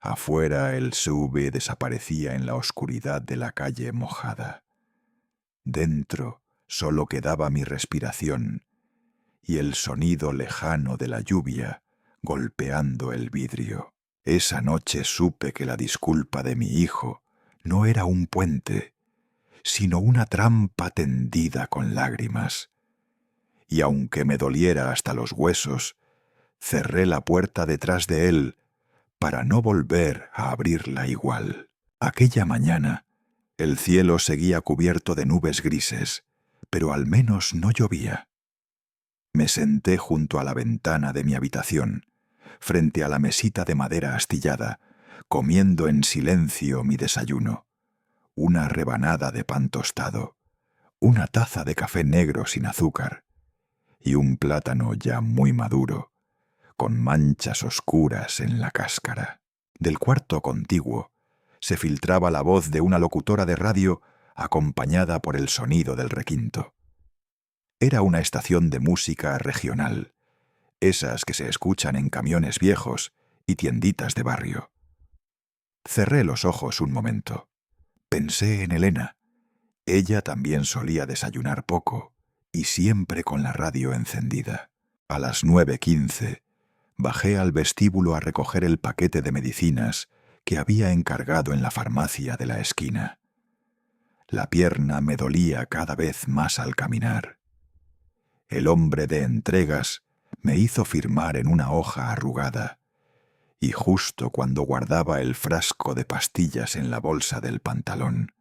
Afuera el SUV desaparecía en la oscuridad de la calle mojada. Dentro solo quedaba mi respiración y el sonido lejano de la lluvia golpeando el vidrio. Esa noche supe que la disculpa de mi hijo no era un puente, sino una trampa tendida con lágrimas. Y aunque me doliera hasta los huesos, cerré la puerta detrás de él para no volver a abrirla igual. Aquella mañana, el cielo seguía cubierto de nubes grises, pero al menos no llovía. Me senté junto a la ventana de mi habitación, frente a la mesita de madera astillada, comiendo en silencio mi desayuno. Una rebanada de pan tostado, una taza de café negro sin azúcar y un plátano ya muy maduro, con manchas oscuras en la cáscara. Del cuarto contiguo se filtraba la voz de una locutora de radio acompañada por el sonido del requinto. Era una estación de música regional, esas que se escuchan en camiones viejos y tienditas de barrio. Cerré los ojos un momento. Pensé en Elena. Ella también solía desayunar poco y siempre con la radio encendida. A las 9:15 bajé al vestíbulo a recoger el paquete de medicinas que había encargado en la farmacia de la esquina. La pierna me dolía cada vez más al caminar. El hombre de entregas me hizo firmar en una hoja arrugada, y justo cuando guardaba el frasco de pastillas en la bolsa del pantalón,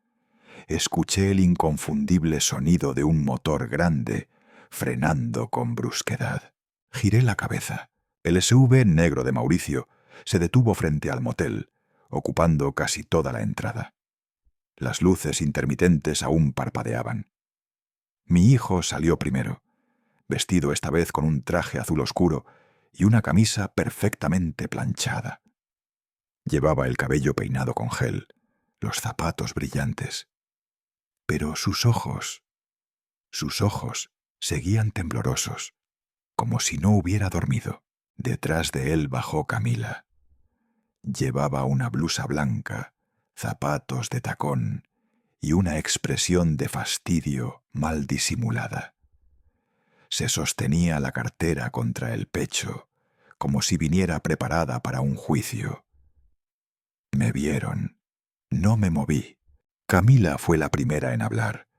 escuché el inconfundible sonido de un motor grande frenando con brusquedad. Giré la cabeza. El SUV negro de Mauricio se detuvo frente al motel, ocupando casi toda la entrada. Las luces intermitentes aún parpadeaban. Mi hijo salió primero, vestido esta vez con un traje azul oscuro y una camisa perfectamente planchada. Llevaba el cabello peinado con gel, los zapatos brillantes. Pero sus ojos seguían temblorosos, como si no hubiera dormido. Detrás de él bajó Camila. Llevaba una blusa blanca, zapatos de tacón y una expresión de fastidio mal disimulada. Se sostenía la cartera contra el pecho, como si viniera preparada para un juicio. Me vieron. No me moví. Camila fue la primera en hablar.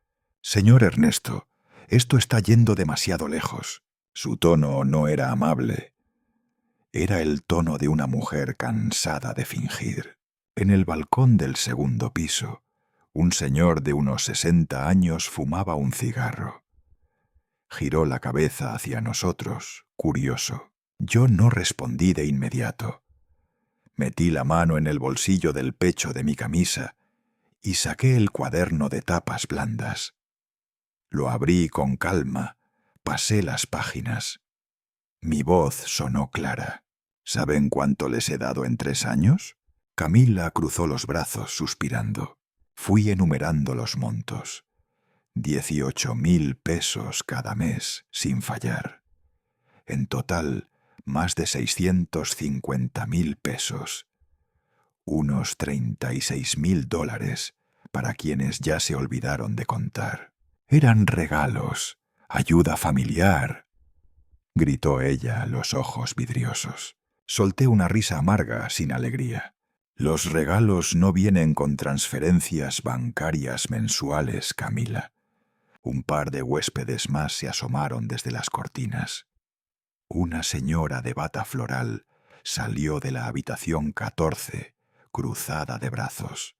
«Señor Ernesto, esto está yendo demasiado lejos». Su tono no era amable. Era el tono de una mujer cansada de fingir. En el balcón del segundo piso, un señor de unos 60 años fumaba un cigarro. Giró la cabeza hacia nosotros, curioso. Yo no respondí de inmediato. Metí la mano en el bolsillo del pecho de mi camisa y saqué el cuaderno de tapas blandas. Lo abrí con calma, pasé las páginas. Mi voz sonó clara. ¿Saben cuánto les he dado en 3 años? Camila cruzó los brazos suspirando. Fui enumerando los montos. 18.000 pesos cada mes, sin fallar. En total, más de 650.000 pesos. Unos $36.000 para quienes ya se olvidaron de contar. Eran regalos, ayuda familiar, gritó ella, los ojos vidriosos. Solté una risa amarga, sin alegría. Los regalos no vienen con transferencias bancarias mensuales, Camila. Un par de huéspedes más se asomaron desde las cortinas. Una señora de bata floral salió de la habitación 14, cruzada de brazos.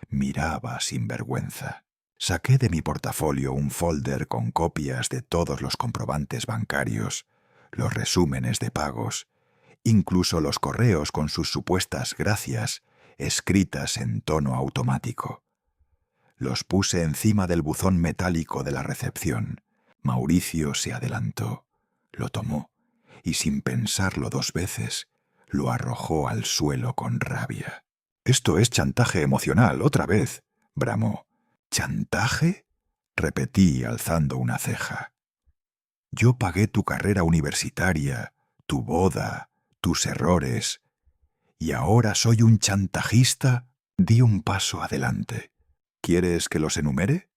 Miraba sin vergüenza. Saqué de mi portafolio un folder con copias de todos los comprobantes bancarios, los resúmenes de pagos, incluso los correos con sus supuestas gracias escritas en tono automático. Los puse encima del buzón metálico de la recepción. Mauricio se adelantó, lo tomó y sin pensarlo 2 veces, lo arrojó al suelo con rabia. «Esto es chantaje emocional, otra vez», bramó. «¿Chantaje?», repetí alzando una ceja. «Yo pagué tu carrera universitaria, tu boda, tus errores, y ahora soy un chantajista». Di un paso adelante. «¿Quieres que los enumere?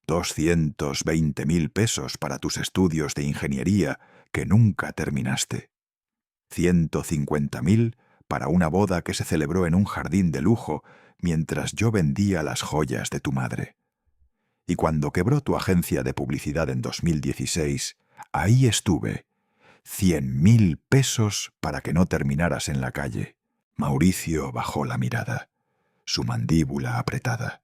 220.000 pesos para tus estudios de ingeniería que nunca terminaste. 150.000 para una boda que se celebró en un jardín de lujo mientras yo vendía las joyas de tu madre. Y cuando quebró tu agencia de publicidad en 2016, ahí estuve. 100.000 pesos para que no terminaras en la calle». Mauricio bajó la mirada, su mandíbula apretada.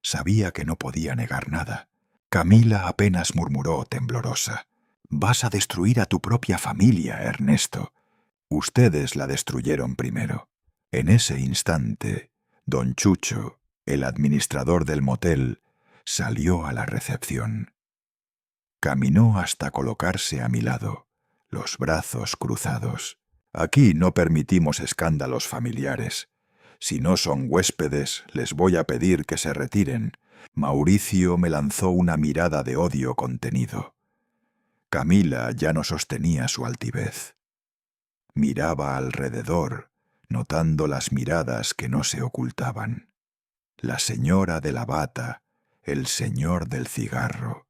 Sabía que no podía negar nada. Camila apenas murmuró temblorosa: «Vas a destruir a tu propia familia, Ernesto. Ustedes la destruyeron primero». En ese instante, don Chucho, el administrador del motel, salió a la recepción. Caminó hasta colocarse a mi lado, los brazos cruzados. «Aquí no permitimos escándalos familiares. Si no son huéspedes, les voy a pedir que se retiren». Mauricio me lanzó una mirada de odio contenido. Camila ya no sostenía su altivez. Miraba alrededor, notando las miradas que no se ocultaban. La señora de la bata, el señor del cigarro,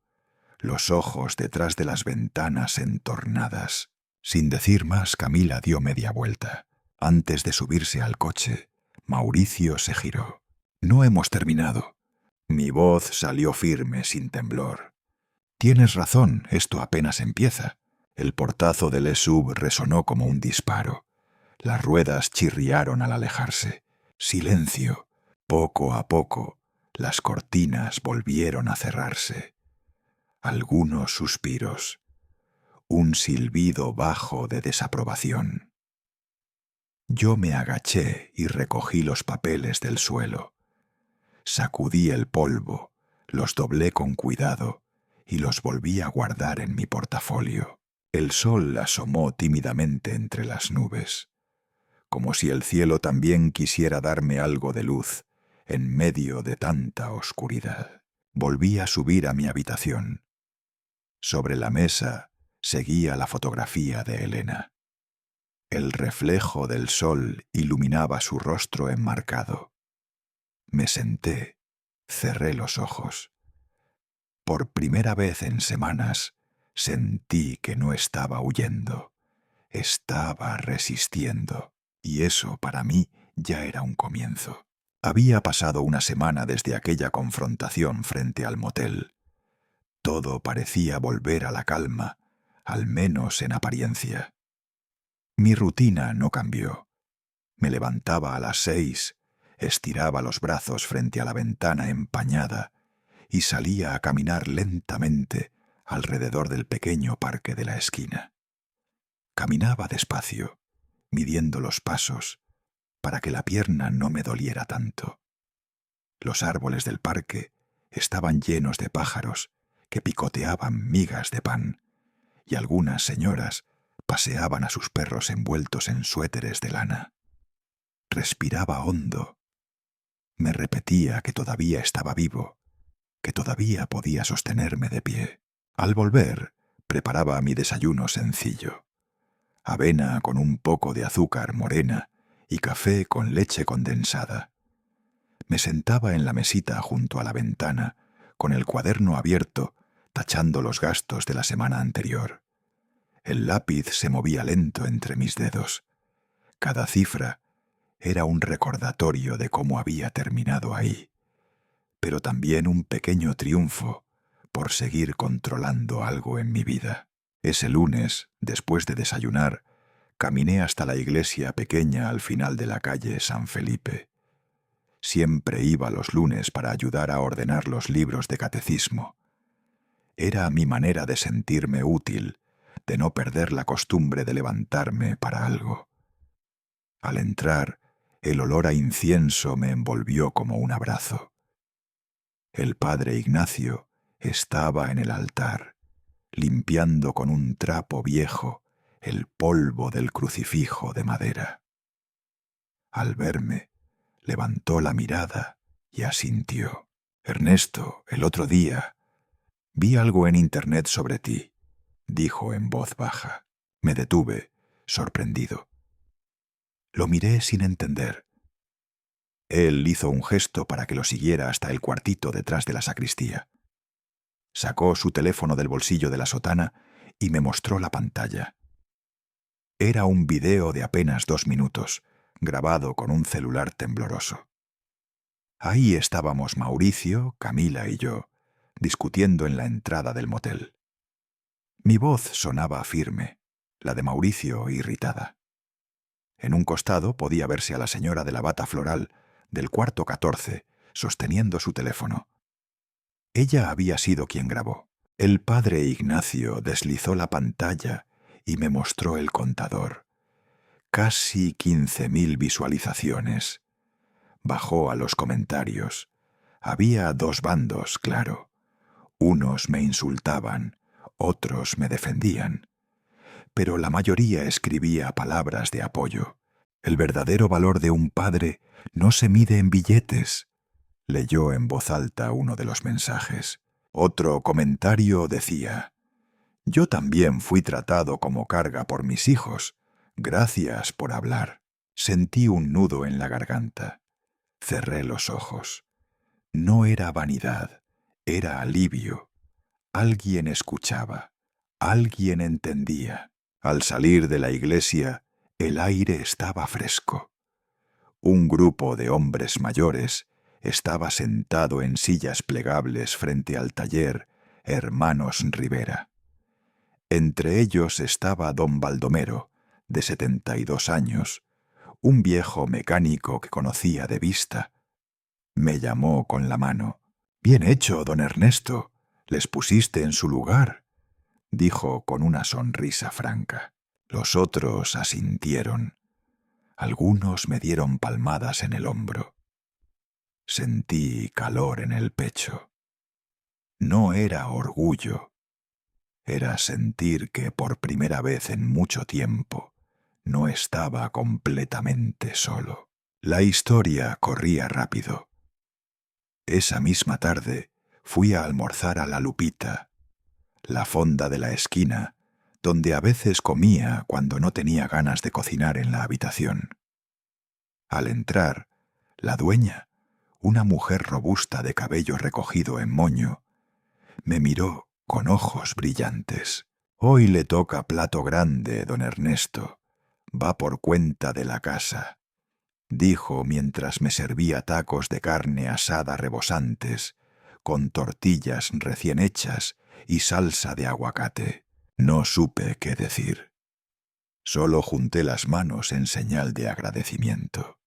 los ojos detrás de las ventanas entornadas. Sin decir más, Camila dio media vuelta. Antes de subirse al coche, Mauricio se giró. «No hemos terminado». Mi voz salió firme, sin temblor. «Tienes razón, esto apenas empieza». El portazo del SUV resonó como un disparo. Las ruedas chirriaron al alejarse. Silencio. Poco a poco, las cortinas volvieron a cerrarse. Algunos suspiros. Un silbido bajo de desaprobación. Yo me agaché y recogí los papeles del suelo. Sacudí el polvo, los doblé con cuidado y los volví a guardar en mi portafolio. El sol asomó tímidamente entre las nubes, como si el cielo también quisiera darme algo de luz en medio de tanta oscuridad. Volví a subir a mi habitación. Sobre la mesa seguía la fotografía de Elena. El reflejo del sol iluminaba su rostro enmarcado. Me senté, cerré los ojos. Por primera vez en semanas sentí que no estaba huyendo, estaba resistiendo, y eso para mí ya era un comienzo. Había pasado una semana desde aquella confrontación frente al motel. Todo parecía volver a la calma, al menos en apariencia. Mi rutina no cambió. Me levantaba a las 6, estiraba los brazos frente a la ventana empañada y salía a caminar lentamente alrededor del pequeño parque de la esquina. Caminaba despacio, midiendo los pasos, para que la pierna no me doliera tanto. Los árboles del parque estaban llenos de pájaros que picoteaban migas de pan, y algunas señoras paseaban a sus perros envueltos en suéteres de lana. Respiraba hondo. Me repetía que todavía estaba vivo, que todavía podía sostenerme de pie. Al volver, preparaba mi desayuno sencillo: avena con un poco de azúcar morena y café con leche condensada. Me sentaba en la mesita junto a la ventana, con el cuaderno abierto, tachando los gastos de la semana anterior. El lápiz se movía lento entre mis dedos. Cada cifra era un recordatorio de cómo había terminado ahí, pero también un pequeño triunfo por seguir controlando algo en mi vida. Ese lunes, después de desayunar, caminé hasta la iglesia pequeña al final de la calle San Felipe. Siempre iba los lunes para ayudar a ordenar los libros de catecismo. Era mi manera de sentirme útil, de no perder la costumbre de levantarme para algo. Al entrar, el olor a incienso me envolvió como un abrazo. El padre Ignacio estaba en el altar, limpiando con un trapo viejo el polvo del crucifijo de madera. Al verme, levantó la mirada y asintió. «Ernesto, el otro día vi algo en internet sobre ti», dijo en voz baja. Me detuve, sorprendido. Lo miré sin entender. Él hizo un gesto para que lo siguiera hasta el cuartito detrás de la sacristía. Sacó su teléfono del bolsillo de la sotana y me mostró la pantalla. Era un video de apenas 2 minutos, grabado con un celular tembloroso. Ahí estábamos Mauricio, Camila y yo, discutiendo en la entrada del motel. Mi voz sonaba firme, la de Mauricio irritada. En un costado podía verse a la señora de la bata floral, del cuarto 14, sosteniendo su teléfono. Ella había sido quien grabó. El padre Ignacio deslizó la pantalla y me mostró el contador. Casi 15.000 visualizaciones. Bajó a los comentarios. Había 2 bandos, claro. Unos me insultaban, otros me defendían. Pero la mayoría escribía palabras de apoyo. El verdadero valor de un padre no se mide en billetes, leyó en voz alta uno de los mensajes. Otro comentario decía: «Yo también fui tratado como carga por mis hijos. Gracias por hablar». Sentí un nudo en la garganta. Cerré los ojos. No era vanidad, era alivio. Alguien escuchaba, alguien entendía. Al salir de la iglesia, el aire estaba fresco. Un grupo de hombres mayores estaba sentado en sillas plegables frente al taller Hermanos Rivera. Entre ellos estaba don Baldomero, de 72 años, un viejo mecánico que conocía de vista. Me llamó con la mano. «Bien hecho, don Ernesto, les pusiste en su lugar», dijo con una sonrisa franca. Los otros asintieron. Algunos me dieron palmadas en el hombro. Sentí calor en el pecho. No era orgullo. Era sentir que por primera vez en mucho tiempo no estaba completamente solo. La historia corría rápido. Esa misma tarde fui a almorzar a La Lupita, la fonda de la esquina, donde a veces comía cuando no tenía ganas de cocinar en la habitación. Al entrar, la dueña, una mujer robusta de cabello recogido en moño, me miró con ojos brillantes. «Hoy le toca plato grande, don Ernesto. Va por cuenta de la casa», dijo mientras me servía tacos de carne asada rebosantes, con tortillas recién hechas y salsa de aguacate. No supe qué decir. Solo junté las manos en señal de agradecimiento.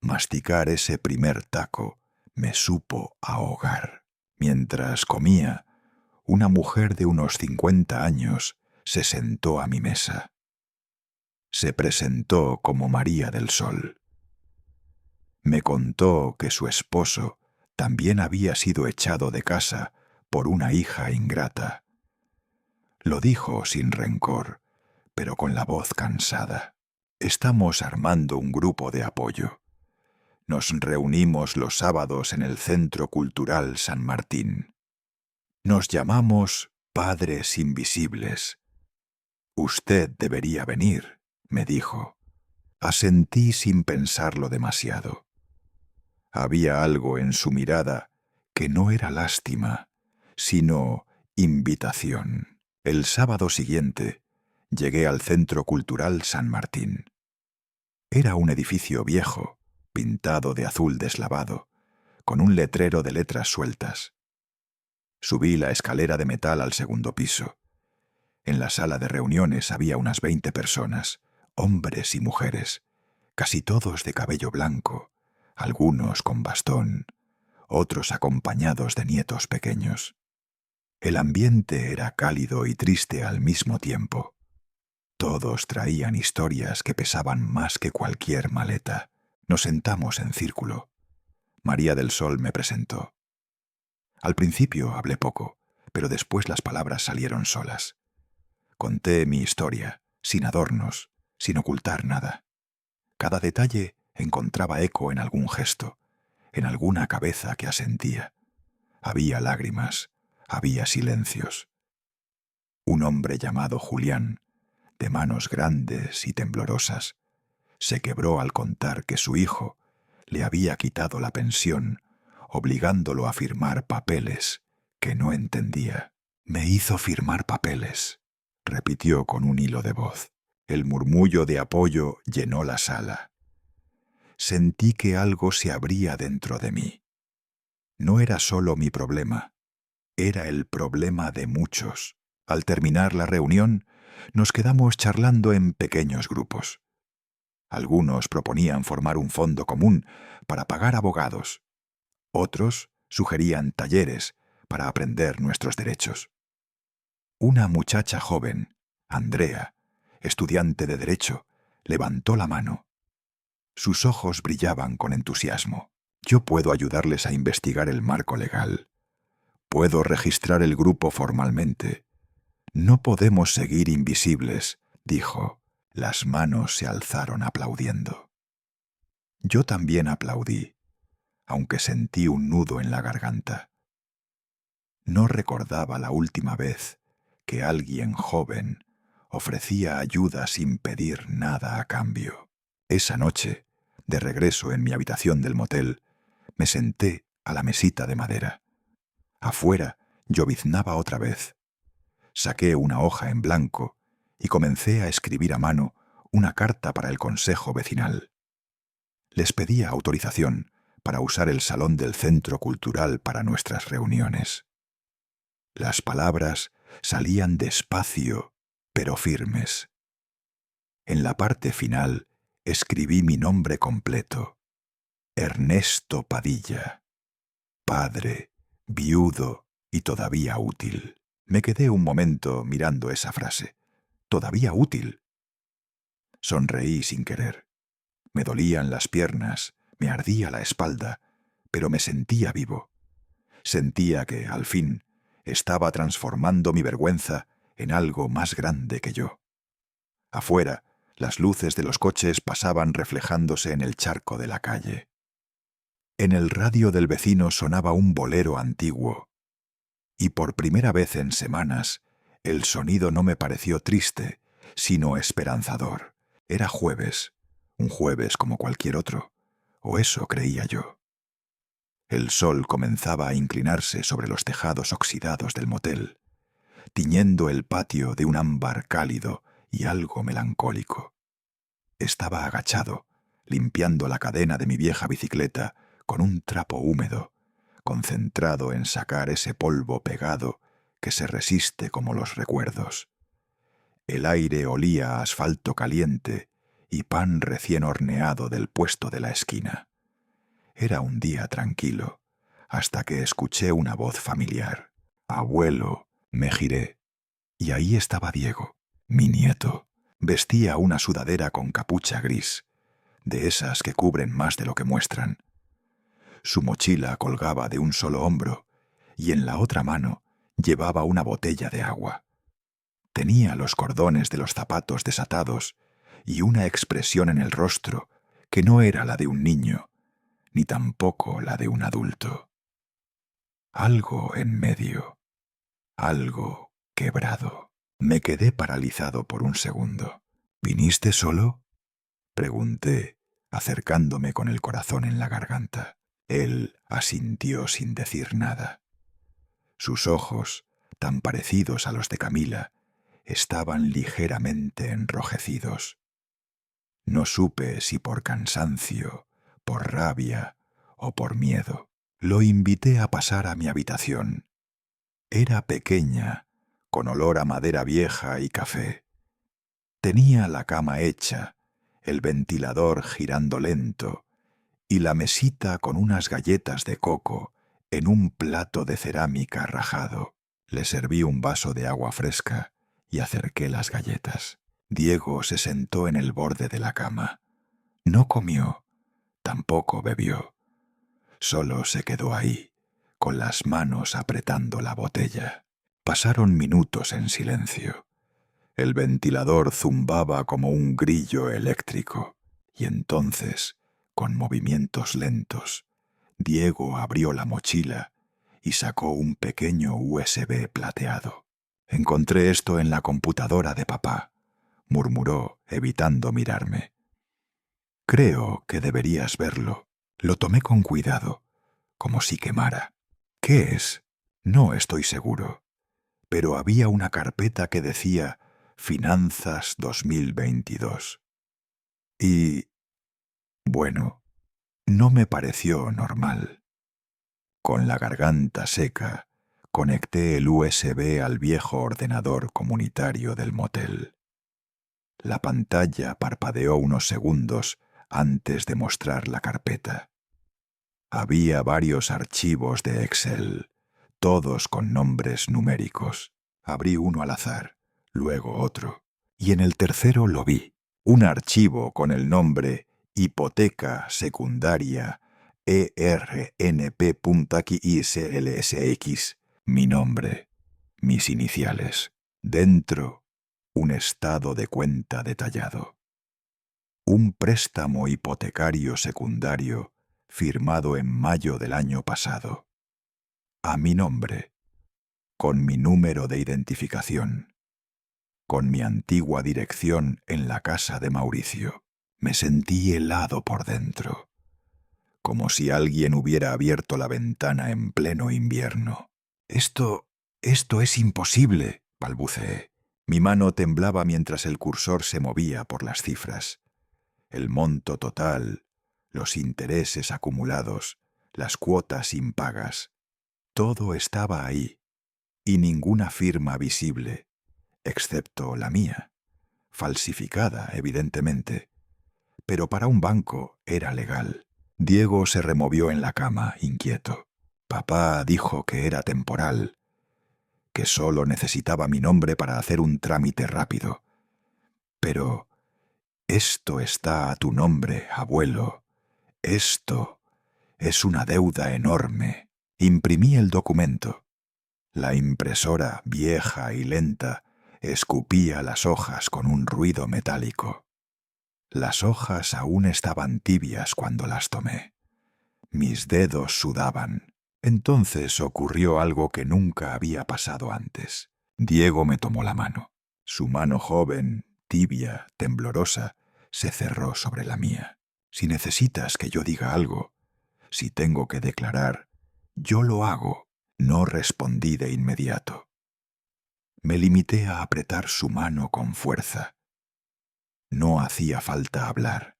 Masticar ese primer taco me supo ahogar. Mientras comía, una mujer de unos 50 años se sentó a mi mesa. Se presentó como María del Sol. Me contó que su esposo también había sido echado de casa por una hija ingrata. Lo dijo sin rencor, pero con la voz cansada. Estamos armando un grupo de apoyo. Nos reunimos los sábados en el Centro Cultural San Martín. Nos llamamos Padres Invisibles. Usted debería venir, me dijo. Asentí sin pensarlo demasiado. Había algo en su mirada que no era lástima, sino invitación. El sábado siguiente llegué al Centro Cultural San Martín. Era un edificio viejo, pintado de azul deslavado, con un letrero de letras sueltas. Subí la escalera de metal al segundo piso. En la sala de reuniones había unas 20 personas, hombres y mujeres, casi todos de cabello blanco, algunos con bastón, otros acompañados de nietos pequeños. El ambiente era cálido y triste al mismo tiempo. Todos traían historias que pesaban más que cualquier maleta. Nos sentamos en círculo. María del Sol me presentó. Al principio hablé poco, pero después las palabras salieron solas. Conté mi historia, sin adornos, sin ocultar nada. Cada detalle encontraba eco en algún gesto, en alguna cabeza que asentía. Había lágrimas, había silencios. Un hombre llamado Julián, de manos grandes y temblorosas, se quebró al contar que su hijo le había quitado la pensión, obligándolo a firmar papeles que no entendía. Me hizo firmar papeles, repitió con un hilo de voz. El murmullo de apoyo llenó la sala. Sentí que algo se abría dentro de mí. No era solo mi problema, era el problema de muchos. Al terminar la reunión, nos quedamos charlando en pequeños grupos. Algunos proponían formar un fondo común para pagar abogados. Otros sugerían talleres para aprender nuestros derechos. Una muchacha joven, Andrea, estudiante de Derecho, levantó la mano. Sus ojos brillaban con entusiasmo. Yo puedo ayudarles a investigar el marco legal. Puedo registrar el grupo formalmente. No podemos seguir invisibles, dijo. Las manos se alzaron aplaudiendo. Yo también aplaudí, aunque sentí un nudo en la garganta. No recordaba la última vez que alguien joven ofrecía ayuda sin pedir nada a cambio. Esa noche, de regreso en mi habitación del motel, me senté a la mesita de madera. Afuera lloviznaba otra vez. Saqué una hoja en blanco y comencé a escribir a mano una carta para el consejo vecinal. Les pedía autorización para usar el salón del centro cultural para nuestras reuniones. Las palabras salían despacio, pero firmes. En la parte final escribí mi nombre completo: Ernesto Padilla, padre, viudo y todavía útil. Me quedé un momento mirando esa frase. ¿Todavía útil? Sonreí sin querer. Me dolían las piernas, me ardía la espalda, pero me sentía vivo. Sentía que, al fin, estaba transformando mi vergüenza en algo más grande que yo. Afuera, las luces de los coches pasaban reflejándose en el charco de la calle. En el radio del vecino sonaba un bolero antiguo, y por primera vez en semanas, el sonido no me pareció triste, sino esperanzador. Era jueves, un jueves como cualquier otro, o eso creía yo. El sol comenzaba a inclinarse sobre los tejados oxidados del motel, tiñendo el patio de un ámbar cálido y algo melancólico. Estaba agachado, limpiando la cadena de mi vieja bicicleta con un trapo húmedo, concentrado en sacar ese polvo pegado que se resiste como los recuerdos. El aire olía a asfalto caliente y pan recién horneado del puesto de la esquina. Era un día tranquilo, hasta que escuché una voz familiar. «Abuelo», me giré, y ahí estaba Diego, mi nieto. Vestía una sudadera con capucha gris, de esas que cubren más de lo que muestran. Su mochila colgaba de un solo hombro, y en la otra mano llevaba una botella de agua. Tenía los cordones de los zapatos desatados y una expresión en el rostro que no era la de un niño, ni tampoco la de un adulto. Algo en medio, algo quebrado. Me quedé paralizado por un segundo. ¿Viniste solo?, pregunté, acercándome con el corazón en la garganta. Él asintió sin decir nada. Sus ojos, tan parecidos a los de Camila, estaban ligeramente enrojecidos. No supe si por cansancio, por rabia o por miedo. Lo invité a pasar a mi habitación. Era pequeña, con olor a madera vieja y café. Tenía la cama hecha, el ventilador girando lento, y la mesita con unas galletas de coco en un plato de cerámica rajado. Le serví un vaso de agua fresca y acerqué las galletas. Diego se sentó en el borde de la cama. No comió, tampoco bebió. Solo se quedó ahí, con las manos apretando la botella. Pasaron minutos en silencio. El ventilador zumbaba como un grillo eléctrico, y entonces, con movimientos lentos, Diego abrió la mochila y sacó un pequeño USB plateado. «Encontré esto en la computadora de papá», murmuró, evitando mirarme. «Creo que deberías verlo». Lo tomé con cuidado, como si quemara. «¿Qué es?» «No estoy seguro». Pero había una carpeta que decía Finanzas 2022. Y, bueno, no me pareció normal. Con la garganta seca, conecté el USB al viejo ordenador comunitario del motel. La pantalla parpadeó unos segundos antes de mostrar la carpeta. Había varios archivos de Excel, todos con nombres numéricos. Abrí uno al azar, luego otro, y en el tercero lo vi, un archivo con el nombre Hipoteca Secundaria ERNP.XLSX, mi nombre, mis iniciales. Dentro, un estado de cuenta detallado. Un préstamo hipotecario secundario firmado en mayo del año pasado. A mi nombre, con mi número de identificación, con mi antigua dirección en la casa de Mauricio. Me sentí helado por dentro, como si alguien hubiera abierto la ventana en pleno invierno. Esto es imposible», balbuceé. Mi mano temblaba mientras el cursor se movía por las cifras. El monto total, los intereses acumulados, las cuotas impagas. Todo estaba ahí, y ninguna firma visible, excepto la mía, falsificada, evidentemente. Pero para un banco era legal. Diego se removió en la cama, inquieto. Papá dijo que era temporal, que solo necesitaba mi nombre para hacer un trámite rápido. Pero esto está a tu nombre, abuelo. Esto es una deuda enorme. Imprimí el documento. La impresora, vieja y lenta, escupía las hojas con un ruido metálico. Las hojas aún estaban tibias cuando las tomé. Mis dedos sudaban. Entonces ocurrió algo que nunca había pasado antes. Diego me tomó la mano. Su mano joven, tibia, temblorosa, se cerró sobre la mía. «Si necesitas que yo diga algo, si tengo que declarar, yo lo hago». No respondí de inmediato. Me limité a apretar su mano con fuerza. No hacía falta hablar.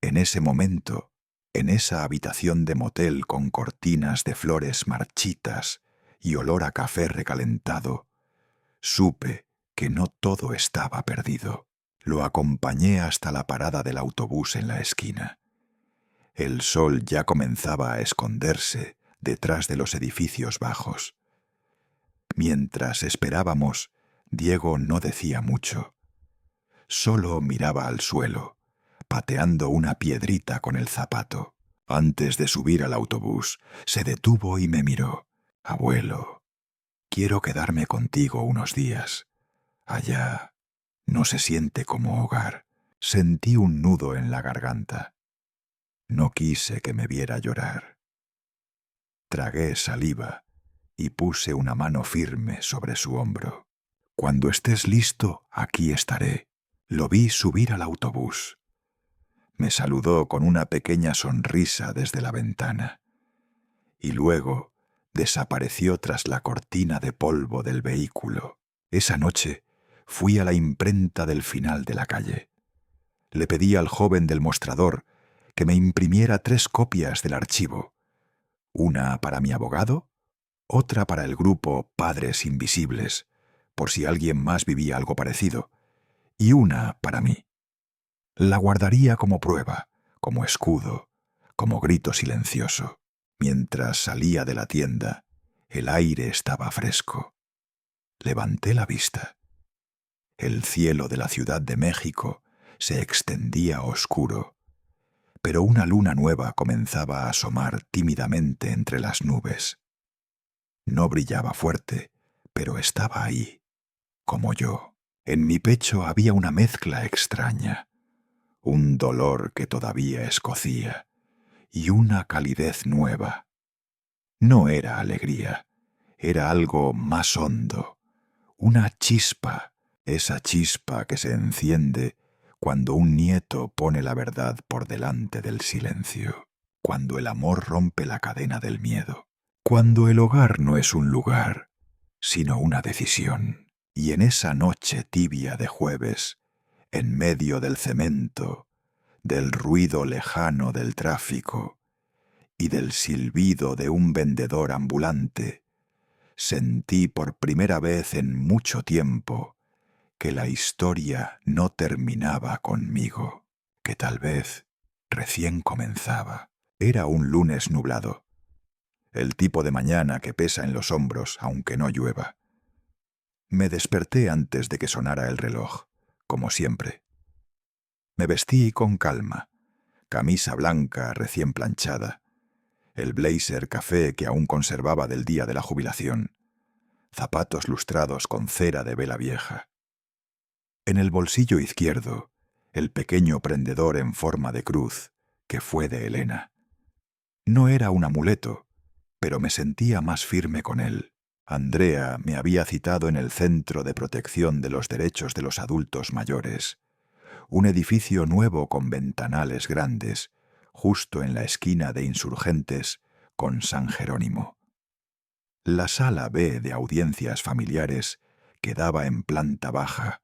En ese momento, en esa habitación de motel con cortinas de flores marchitas y olor a café recalentado, supe que no todo estaba perdido. Lo acompañé hasta la parada del autobús en la esquina. El sol ya comenzaba a esconderse detrás de los edificios bajos. Mientras esperábamos, Diego no decía mucho. Solo miraba al suelo, pateando una piedrita con el zapato. Antes de subir al autobús, se detuvo y me miró. «Abuelo, quiero quedarme contigo unos días. Allá no se siente como hogar». Sentí un nudo en la garganta. No quise que me viera llorar. Tragué saliva y puse una mano firme sobre su hombro. «Cuando estés listo, aquí estaré». Lo vi subir al autobús. Me saludó con una pequeña sonrisa desde la ventana. Y luego desapareció tras la cortina de polvo del vehículo. Esa noche fui a la imprenta del final de la calle. Le pedí al joven del mostrador que me imprimiera 3 copias del archivo. Una para mi abogado, otra para el grupo Padres Invisibles, por si alguien más vivía algo parecido, y una para mí. La guardaría como prueba, como escudo, como grito silencioso. Mientras salía de la tienda, el aire estaba fresco. Levanté la vista. El cielo de la Ciudad de México se extendía oscuro, pero una luna nueva comenzaba a asomar tímidamente entre las nubes. No brillaba fuerte, pero estaba ahí, como yo. En mi pecho había una mezcla extraña, un dolor que todavía escocía y una calidez nueva. No era alegría, era algo más hondo, una chispa, esa chispa que se enciende cuando un nieto pone la verdad por delante del silencio, cuando el amor rompe la cadena del miedo, cuando el hogar no es un lugar, sino una decisión. Y en esa noche tibia de jueves, en medio del cemento, del ruido lejano del tráfico y del silbido de un vendedor ambulante, sentí por primera vez en mucho tiempo que la historia no terminaba conmigo, que tal vez recién comenzaba. Era un lunes nublado, el tipo de mañana que pesa en los hombros aunque no llueva. Me desperté antes de que sonara el reloj, como siempre. Me vestí con calma, camisa blanca recién planchada, el blazer café que aún conservaba del día de la jubilación, zapatos lustrados con cera de vela vieja. En el bolsillo izquierdo, el pequeño prendedor en forma de cruz, que fue de Elena. No era un amuleto, pero me sentía más firme con él. Andrea me había citado en el Centro de Protección de los Derechos de los Adultos Mayores, un edificio nuevo con ventanales grandes, justo en la esquina de Insurgentes con San Jerónimo. La sala B de audiencias familiares quedaba en planta baja,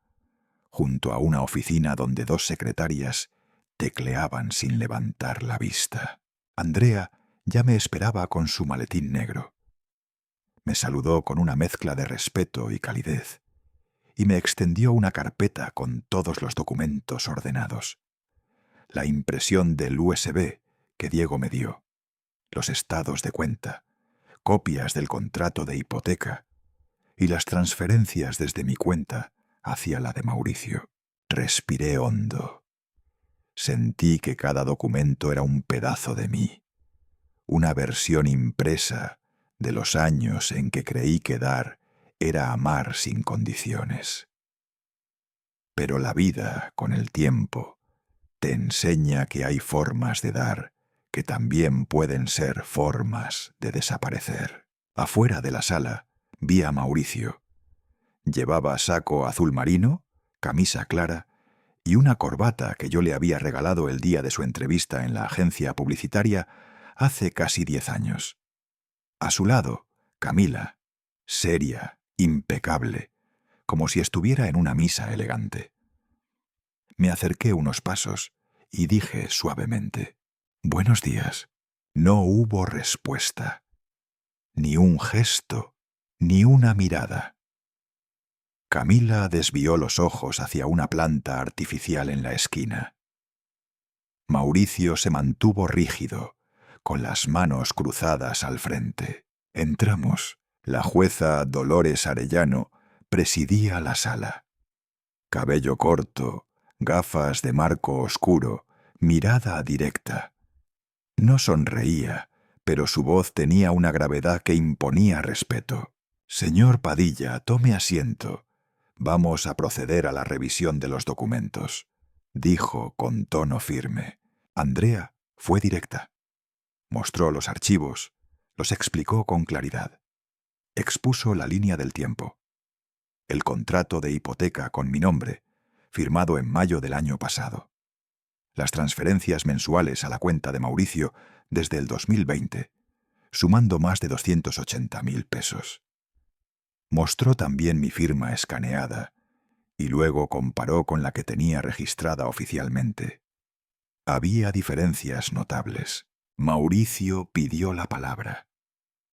junto a una oficina donde dos secretarias tecleaban sin levantar la vista. Andrea ya me esperaba con su maletín negro. Me saludó con una mezcla de respeto y calidez, y me extendió una carpeta con todos los documentos ordenados. La impresión del USB que Diego me dio, los estados de cuenta, copias del contrato de hipoteca y las transferencias desde mi cuenta hacia la de Mauricio. Respiré hondo. Sentí que cada documento era un pedazo de mí, una versión impresa de los años en que creí que dar era amar sin condiciones. Pero la vida, con el tiempo, te enseña que hay formas de dar que también pueden ser formas de desaparecer. Afuera de la sala vi a Mauricio. Llevaba saco azul marino, camisa clara y una corbata que yo le había regalado el día de su entrevista en la agencia publicitaria hace casi 10 años. A su lado, Camila, seria, impecable, como si estuviera en una misa elegante. Me acerqué unos pasos y dije suavemente: «Buenos días». No hubo respuesta, ni un gesto, ni una mirada. Camila desvió los ojos hacia una planta artificial en la esquina. Mauricio se mantuvo rígido, con las manos cruzadas al frente. Entramos. La jueza Dolores Arellano presidía la sala. Cabello corto, gafas de marco oscuro, mirada directa. No sonreía, pero su voz tenía una gravedad que imponía respeto. «Señor Padilla, tome asiento. Vamos a proceder a la revisión de los documentos», dijo con tono firme. Andrea fue directa. Mostró los archivos, los explicó con claridad. Expuso la línea del tiempo. El contrato de hipoteca con mi nombre, firmado en mayo del año pasado. Las transferencias mensuales a la cuenta de Mauricio desde el 2020, sumando más de 280.000 pesos. Mostró también mi firma escaneada y luego comparó con la que tenía registrada oficialmente. Había diferencias notables. Mauricio pidió la palabra.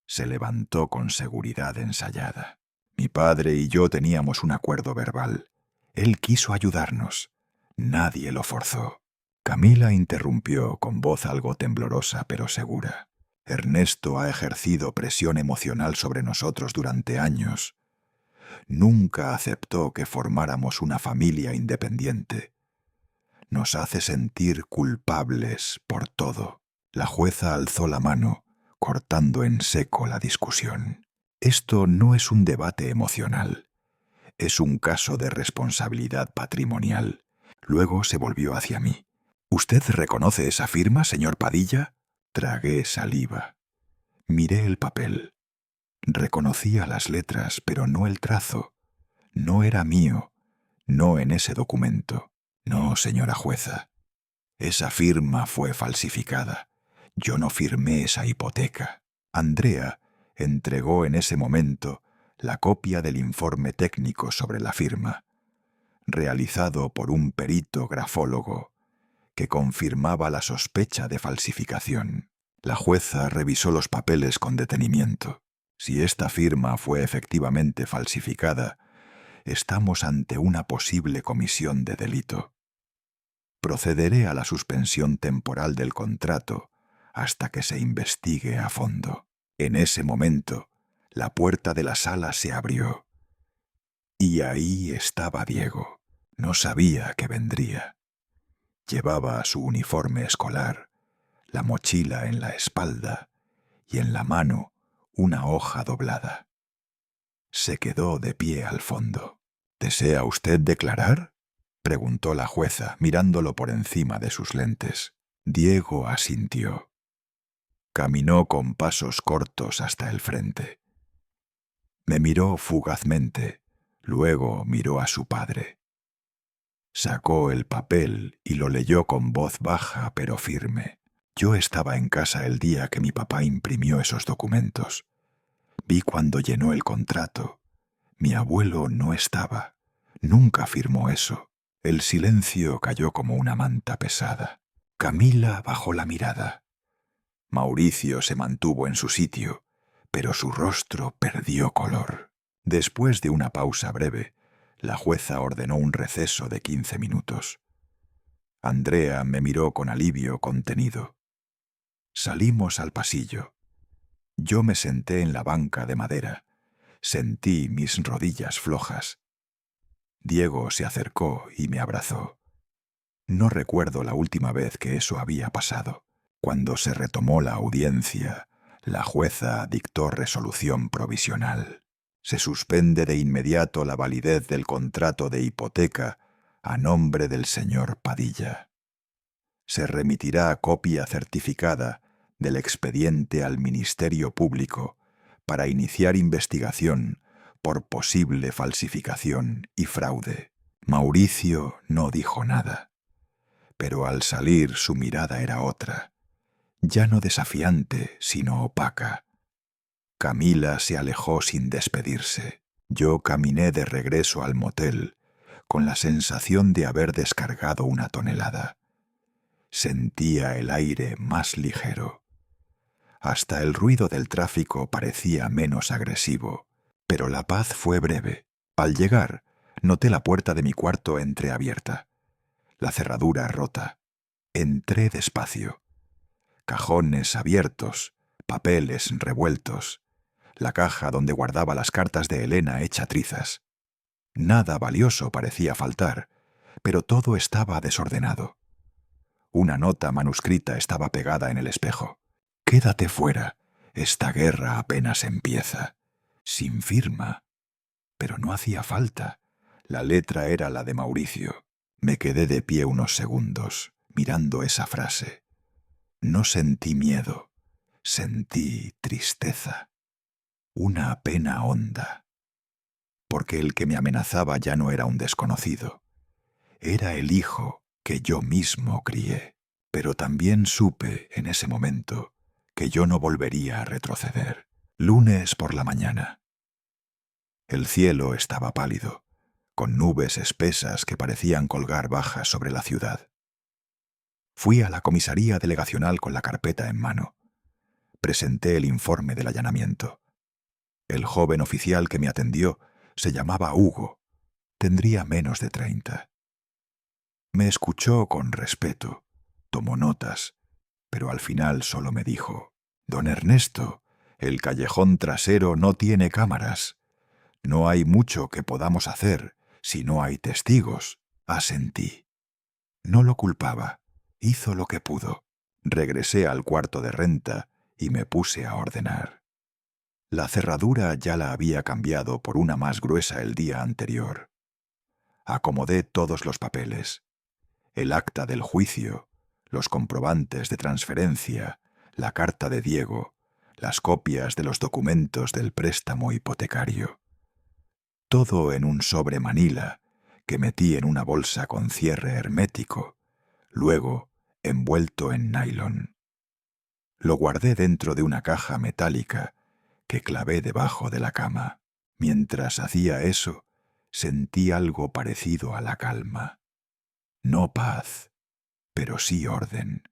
Se levantó con seguridad ensayada. Mi padre y yo teníamos un acuerdo verbal. Él quiso ayudarnos. Nadie lo forzó. Camila interrumpió con voz algo temblorosa pero segura. Ernesto ha ejercido presión emocional sobre nosotros durante años. Nunca aceptó que formáramos una familia independiente. Nos hace sentir culpables por todo. La jueza alzó la mano, cortando en seco la discusión. Esto no es un debate emocional. Es un caso de responsabilidad patrimonial. Luego se volvió hacia mí. ¿Usted reconoce esa firma, señor Padilla? Tragué saliva. Miré el papel. Reconocía las letras, pero no el trazo. No era mío, no en ese documento. No, señora jueza. Esa firma fue falsificada. Yo no firmé esa hipoteca. Andrea entregó en ese momento la copia del informe técnico sobre la firma, realizado por un perito grafólogo, que confirmaba la sospecha de falsificación. La jueza revisó los papeles con detenimiento. Si esta firma fue efectivamente falsificada, estamos ante una posible comisión de delito. Procederé a la suspensión temporal del contrato hasta que se investigue a fondo. En ese momento, la puerta de la sala se abrió. Y ahí estaba Diego. No sabía que vendría. Llevaba su uniforme escolar, la mochila en la espalda y en la mano una hoja doblada. Se quedó de pie al fondo. ¿Desea usted declarar?, preguntó la jueza, mirándolo por encima de sus lentes. Diego asintió. Caminó con pasos cortos hasta el frente. Me miró fugazmente, luego miró a su padre. Sacó el papel y lo leyó con voz baja pero firme. Yo estaba en casa el día que mi papá imprimió esos documentos. Vi cuando llenó el contrato. Mi abuelo no estaba. Nunca firmó eso. El silencio cayó como una manta pesada. Camila bajó la mirada. Mauricio se mantuvo en su sitio, pero su rostro perdió color. Después de una pausa breve, la jueza ordenó un receso de 15 minutos. Andrea me miró con alivio contenido. Salimos al pasillo. Yo me senté en la banca de madera. Sentí mis rodillas flojas. Diego se acercó y me abrazó. No recuerdo la última vez que eso había pasado. Cuando se retomó la audiencia, la jueza dictó resolución provisional. Se suspende de inmediato la validez del contrato de hipoteca a nombre del señor Padilla. Se remitirá copia certificada del expediente al Ministerio Público para iniciar investigación por posible falsificación y fraude. Mauricio no dijo nada, pero al salir su mirada era otra, ya no desafiante, sino opaca. Camila se alejó sin despedirse. Yo caminé de regreso al motel, con la sensación de haber descargado una tonelada. Sentía el aire más ligero. Hasta el ruido del tráfico parecía menos agresivo, pero la paz fue breve. Al llegar, noté la puerta de mi cuarto entreabierta, la cerradura rota. Entré despacio. Cajones abiertos, papeles revueltos, la caja donde guardaba las cartas de Elena hecha trizas. Nada valioso parecía faltar, pero todo estaba desordenado. Una nota manuscrita estaba pegada en el espejo. «Quédate fuera, esta guerra apenas empieza». Sin firma. Pero no hacía falta. La letra era la de Mauricio. Me quedé de pie unos segundos, mirando esa frase. No sentí miedo, sentí tristeza. Una pena honda. Porque el que me amenazaba ya no era un desconocido. Era el hijo que yo mismo crié. Pero también supe, en ese momento, que yo no volvería a retroceder. Lunes por la mañana. El cielo estaba pálido, con nubes espesas que parecían colgar bajas sobre la ciudad. Fui a la comisaría delegacional con la carpeta en mano. Presenté el informe del allanamiento. El joven oficial que me atendió se llamaba Hugo. Tendría menos de 30. Me escuchó con respeto, tomó notas, pero al final solo me dijo: «Don Ernesto, el callejón trasero no tiene cámaras. No hay mucho que podamos hacer si no hay testigos», asentí. No lo culpaba. Hizo lo que pudo. Regresé al cuarto de renta y me puse a ordenar. La cerradura ya la había cambiado por una más gruesa el día anterior. Acomodé todos los papeles: el acta del juicio, los comprobantes de transferencia, la carta de Diego, las copias de los documentos del préstamo hipotecario. Todo en un sobre manila que metí en una bolsa con cierre hermético, luego envuelto en nylon. Lo guardé dentro de una caja metálica que clavé debajo de la cama. Mientras hacía eso, sentí algo parecido a la calma. No paz, pero sí orden.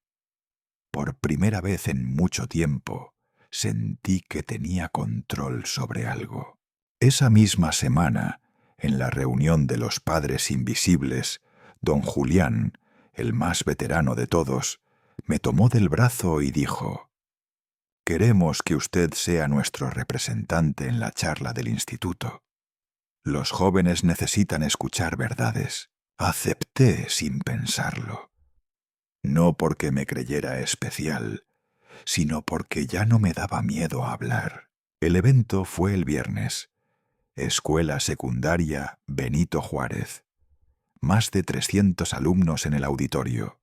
Por primera vez en mucho tiempo, sentí que tenía control sobre algo. Esa misma semana, en la reunión de los padres invisibles, don Julián, el más veterano de todos, me tomó del brazo y dijo: «Queremos que usted sea nuestro representante en la charla del instituto. Los jóvenes necesitan escuchar verdades». Acepté sin pensarlo. No porque me creyera especial, sino porque ya no me daba miedo hablar. El evento fue el viernes. Escuela Secundaria Benito Juárez. Más de 300 alumnos en el auditorio.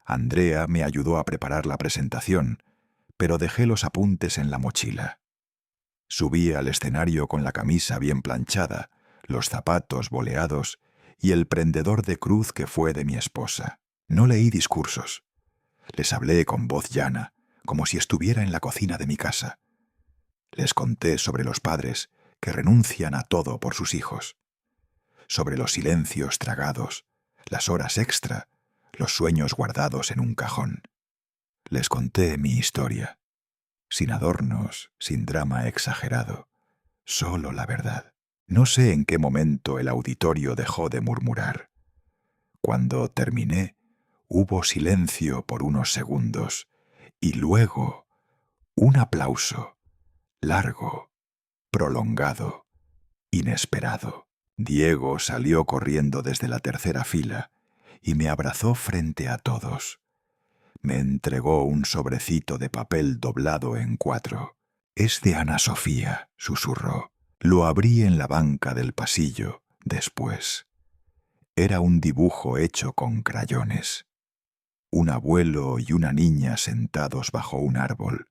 Andrea me ayudó a preparar la presentación, pero dejé los apuntes en la mochila. Subí al escenario con la camisa bien planchada, los zapatos boleados y el prendedor de cruz que fue de mi esposa. No leí discursos. Les hablé con voz llana, como si estuviera en la cocina de mi casa. Les conté sobre los padres que renuncian a todo por sus hijos, sobre los silencios tragados, las horas extra, los sueños guardados en un cajón. Les conté mi historia, sin adornos, sin drama exagerado, solo la verdad. No sé en qué momento el auditorio dejó de murmurar. Cuando terminé, hubo silencio por unos segundos y luego un aplauso, largo, prolongado, inesperado. Diego salió corriendo desde la tercera fila y me abrazó frente a todos. Me entregó un sobrecito de papel doblado en 4. «Es de Ana Sofía», susurró. Lo abrí en la banca del pasillo, después. Era un dibujo hecho con crayones. Un abuelo y una niña sentados bajo un árbol,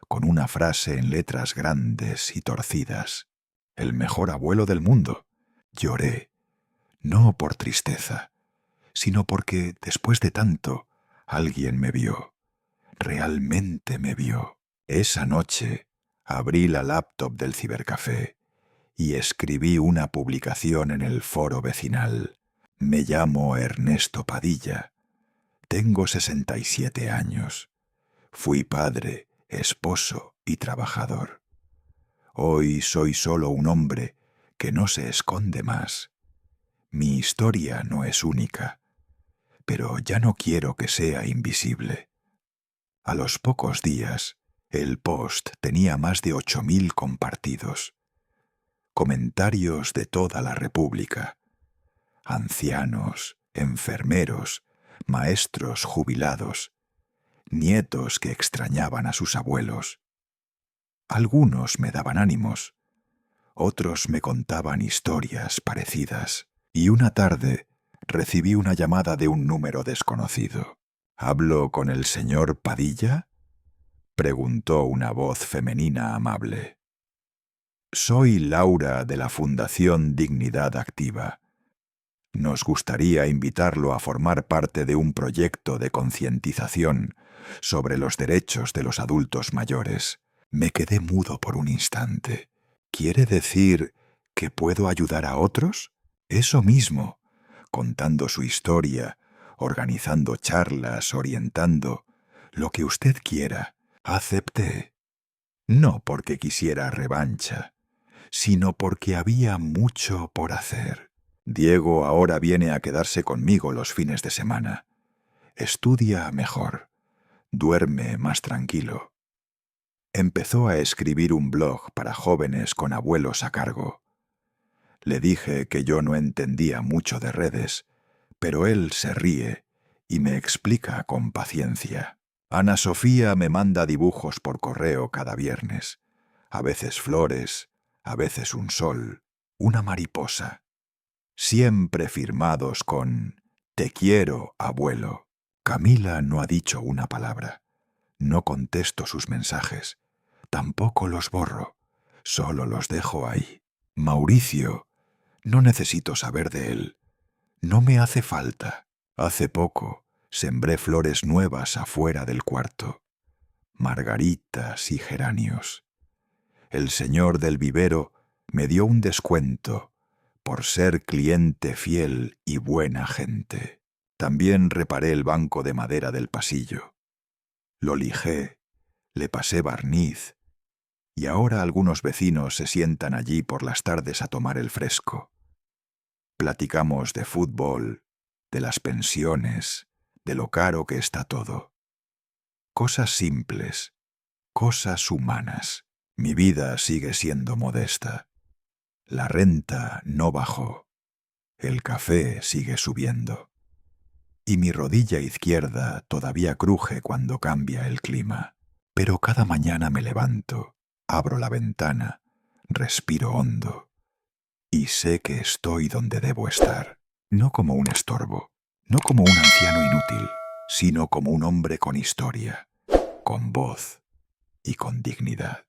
con una frase en letras grandes y torcidas: «El mejor abuelo del mundo». Lloré, no por tristeza, sino porque, después de tanto, alguien me vio. Realmente me vio. Esa noche abrí la laptop del cibercafé y escribí una publicación en el foro vecinal. Me llamo Ernesto Padilla. Tengo 67 años. Fui padre, esposo y trabajador. Hoy soy solo un hombre que no se esconde más. Mi historia no es única, pero ya no quiero que sea invisible. A los pocos días, el post tenía más de 8.000 compartidos. Comentarios de toda la República. Ancianos, enfermeros, maestros jubilados, nietos que extrañaban a sus abuelos. Algunos me daban ánimos, otros me contaban historias parecidas, y una tarde recibí una llamada de un número desconocido. «¿Hablo con el señor Padilla?», preguntó una voz femenina amable. «Soy Laura de la Fundación Dignidad Activa. Nos gustaría invitarlo a formar parte de un proyecto de concientización sobre los derechos de los adultos mayores». Me quedé mudo por un instante. ¿Quiere decir que puedo ayudar a otros? Eso mismo, contando su historia, organizando charlas, orientando, lo que usted quiera. Acepté. No porque quisiera revancha, sino porque había mucho por hacer. Diego ahora viene a quedarse conmigo los fines de semana. estudia mejor, duerme más tranquilo. Empezó a escribir un blog para jóvenes con abuelos a cargo. Le dije que yo no entendía mucho de redes, pero él se ríe y me explica con paciencia. Ana Sofía me manda dibujos por correo cada viernes, a veces flores, a veces un sol, una mariposa, siempre firmados con «Te quiero, abuelo». Camila no ha dicho una palabra. No contesto sus mensajes. Tampoco los borro. Solo los dejo ahí. Mauricio, no necesito saber de él. No me hace falta. Hace poco sembré flores nuevas afuera del cuarto. Margaritas y geranios. El señor del vivero me dio un descuento por ser cliente fiel y buena gente. También reparé el banco de madera del pasillo. Lo lijé, le pasé barniz, y ahora algunos vecinos se sientan allí por las tardes a tomar el fresco. Platicamos de fútbol, de las pensiones, de lo caro que está todo. Cosas simples, cosas humanas. Mi vida sigue siendo modesta. La renta no bajó. El café sigue subiendo. Y mi rodilla izquierda todavía cruje cuando cambia el clima. Pero cada mañana me levanto, abro la ventana, respiro hondo y sé que estoy donde debo estar, no como un estorbo, no como un anciano inútil, sino como un hombre con historia, con voz y con dignidad.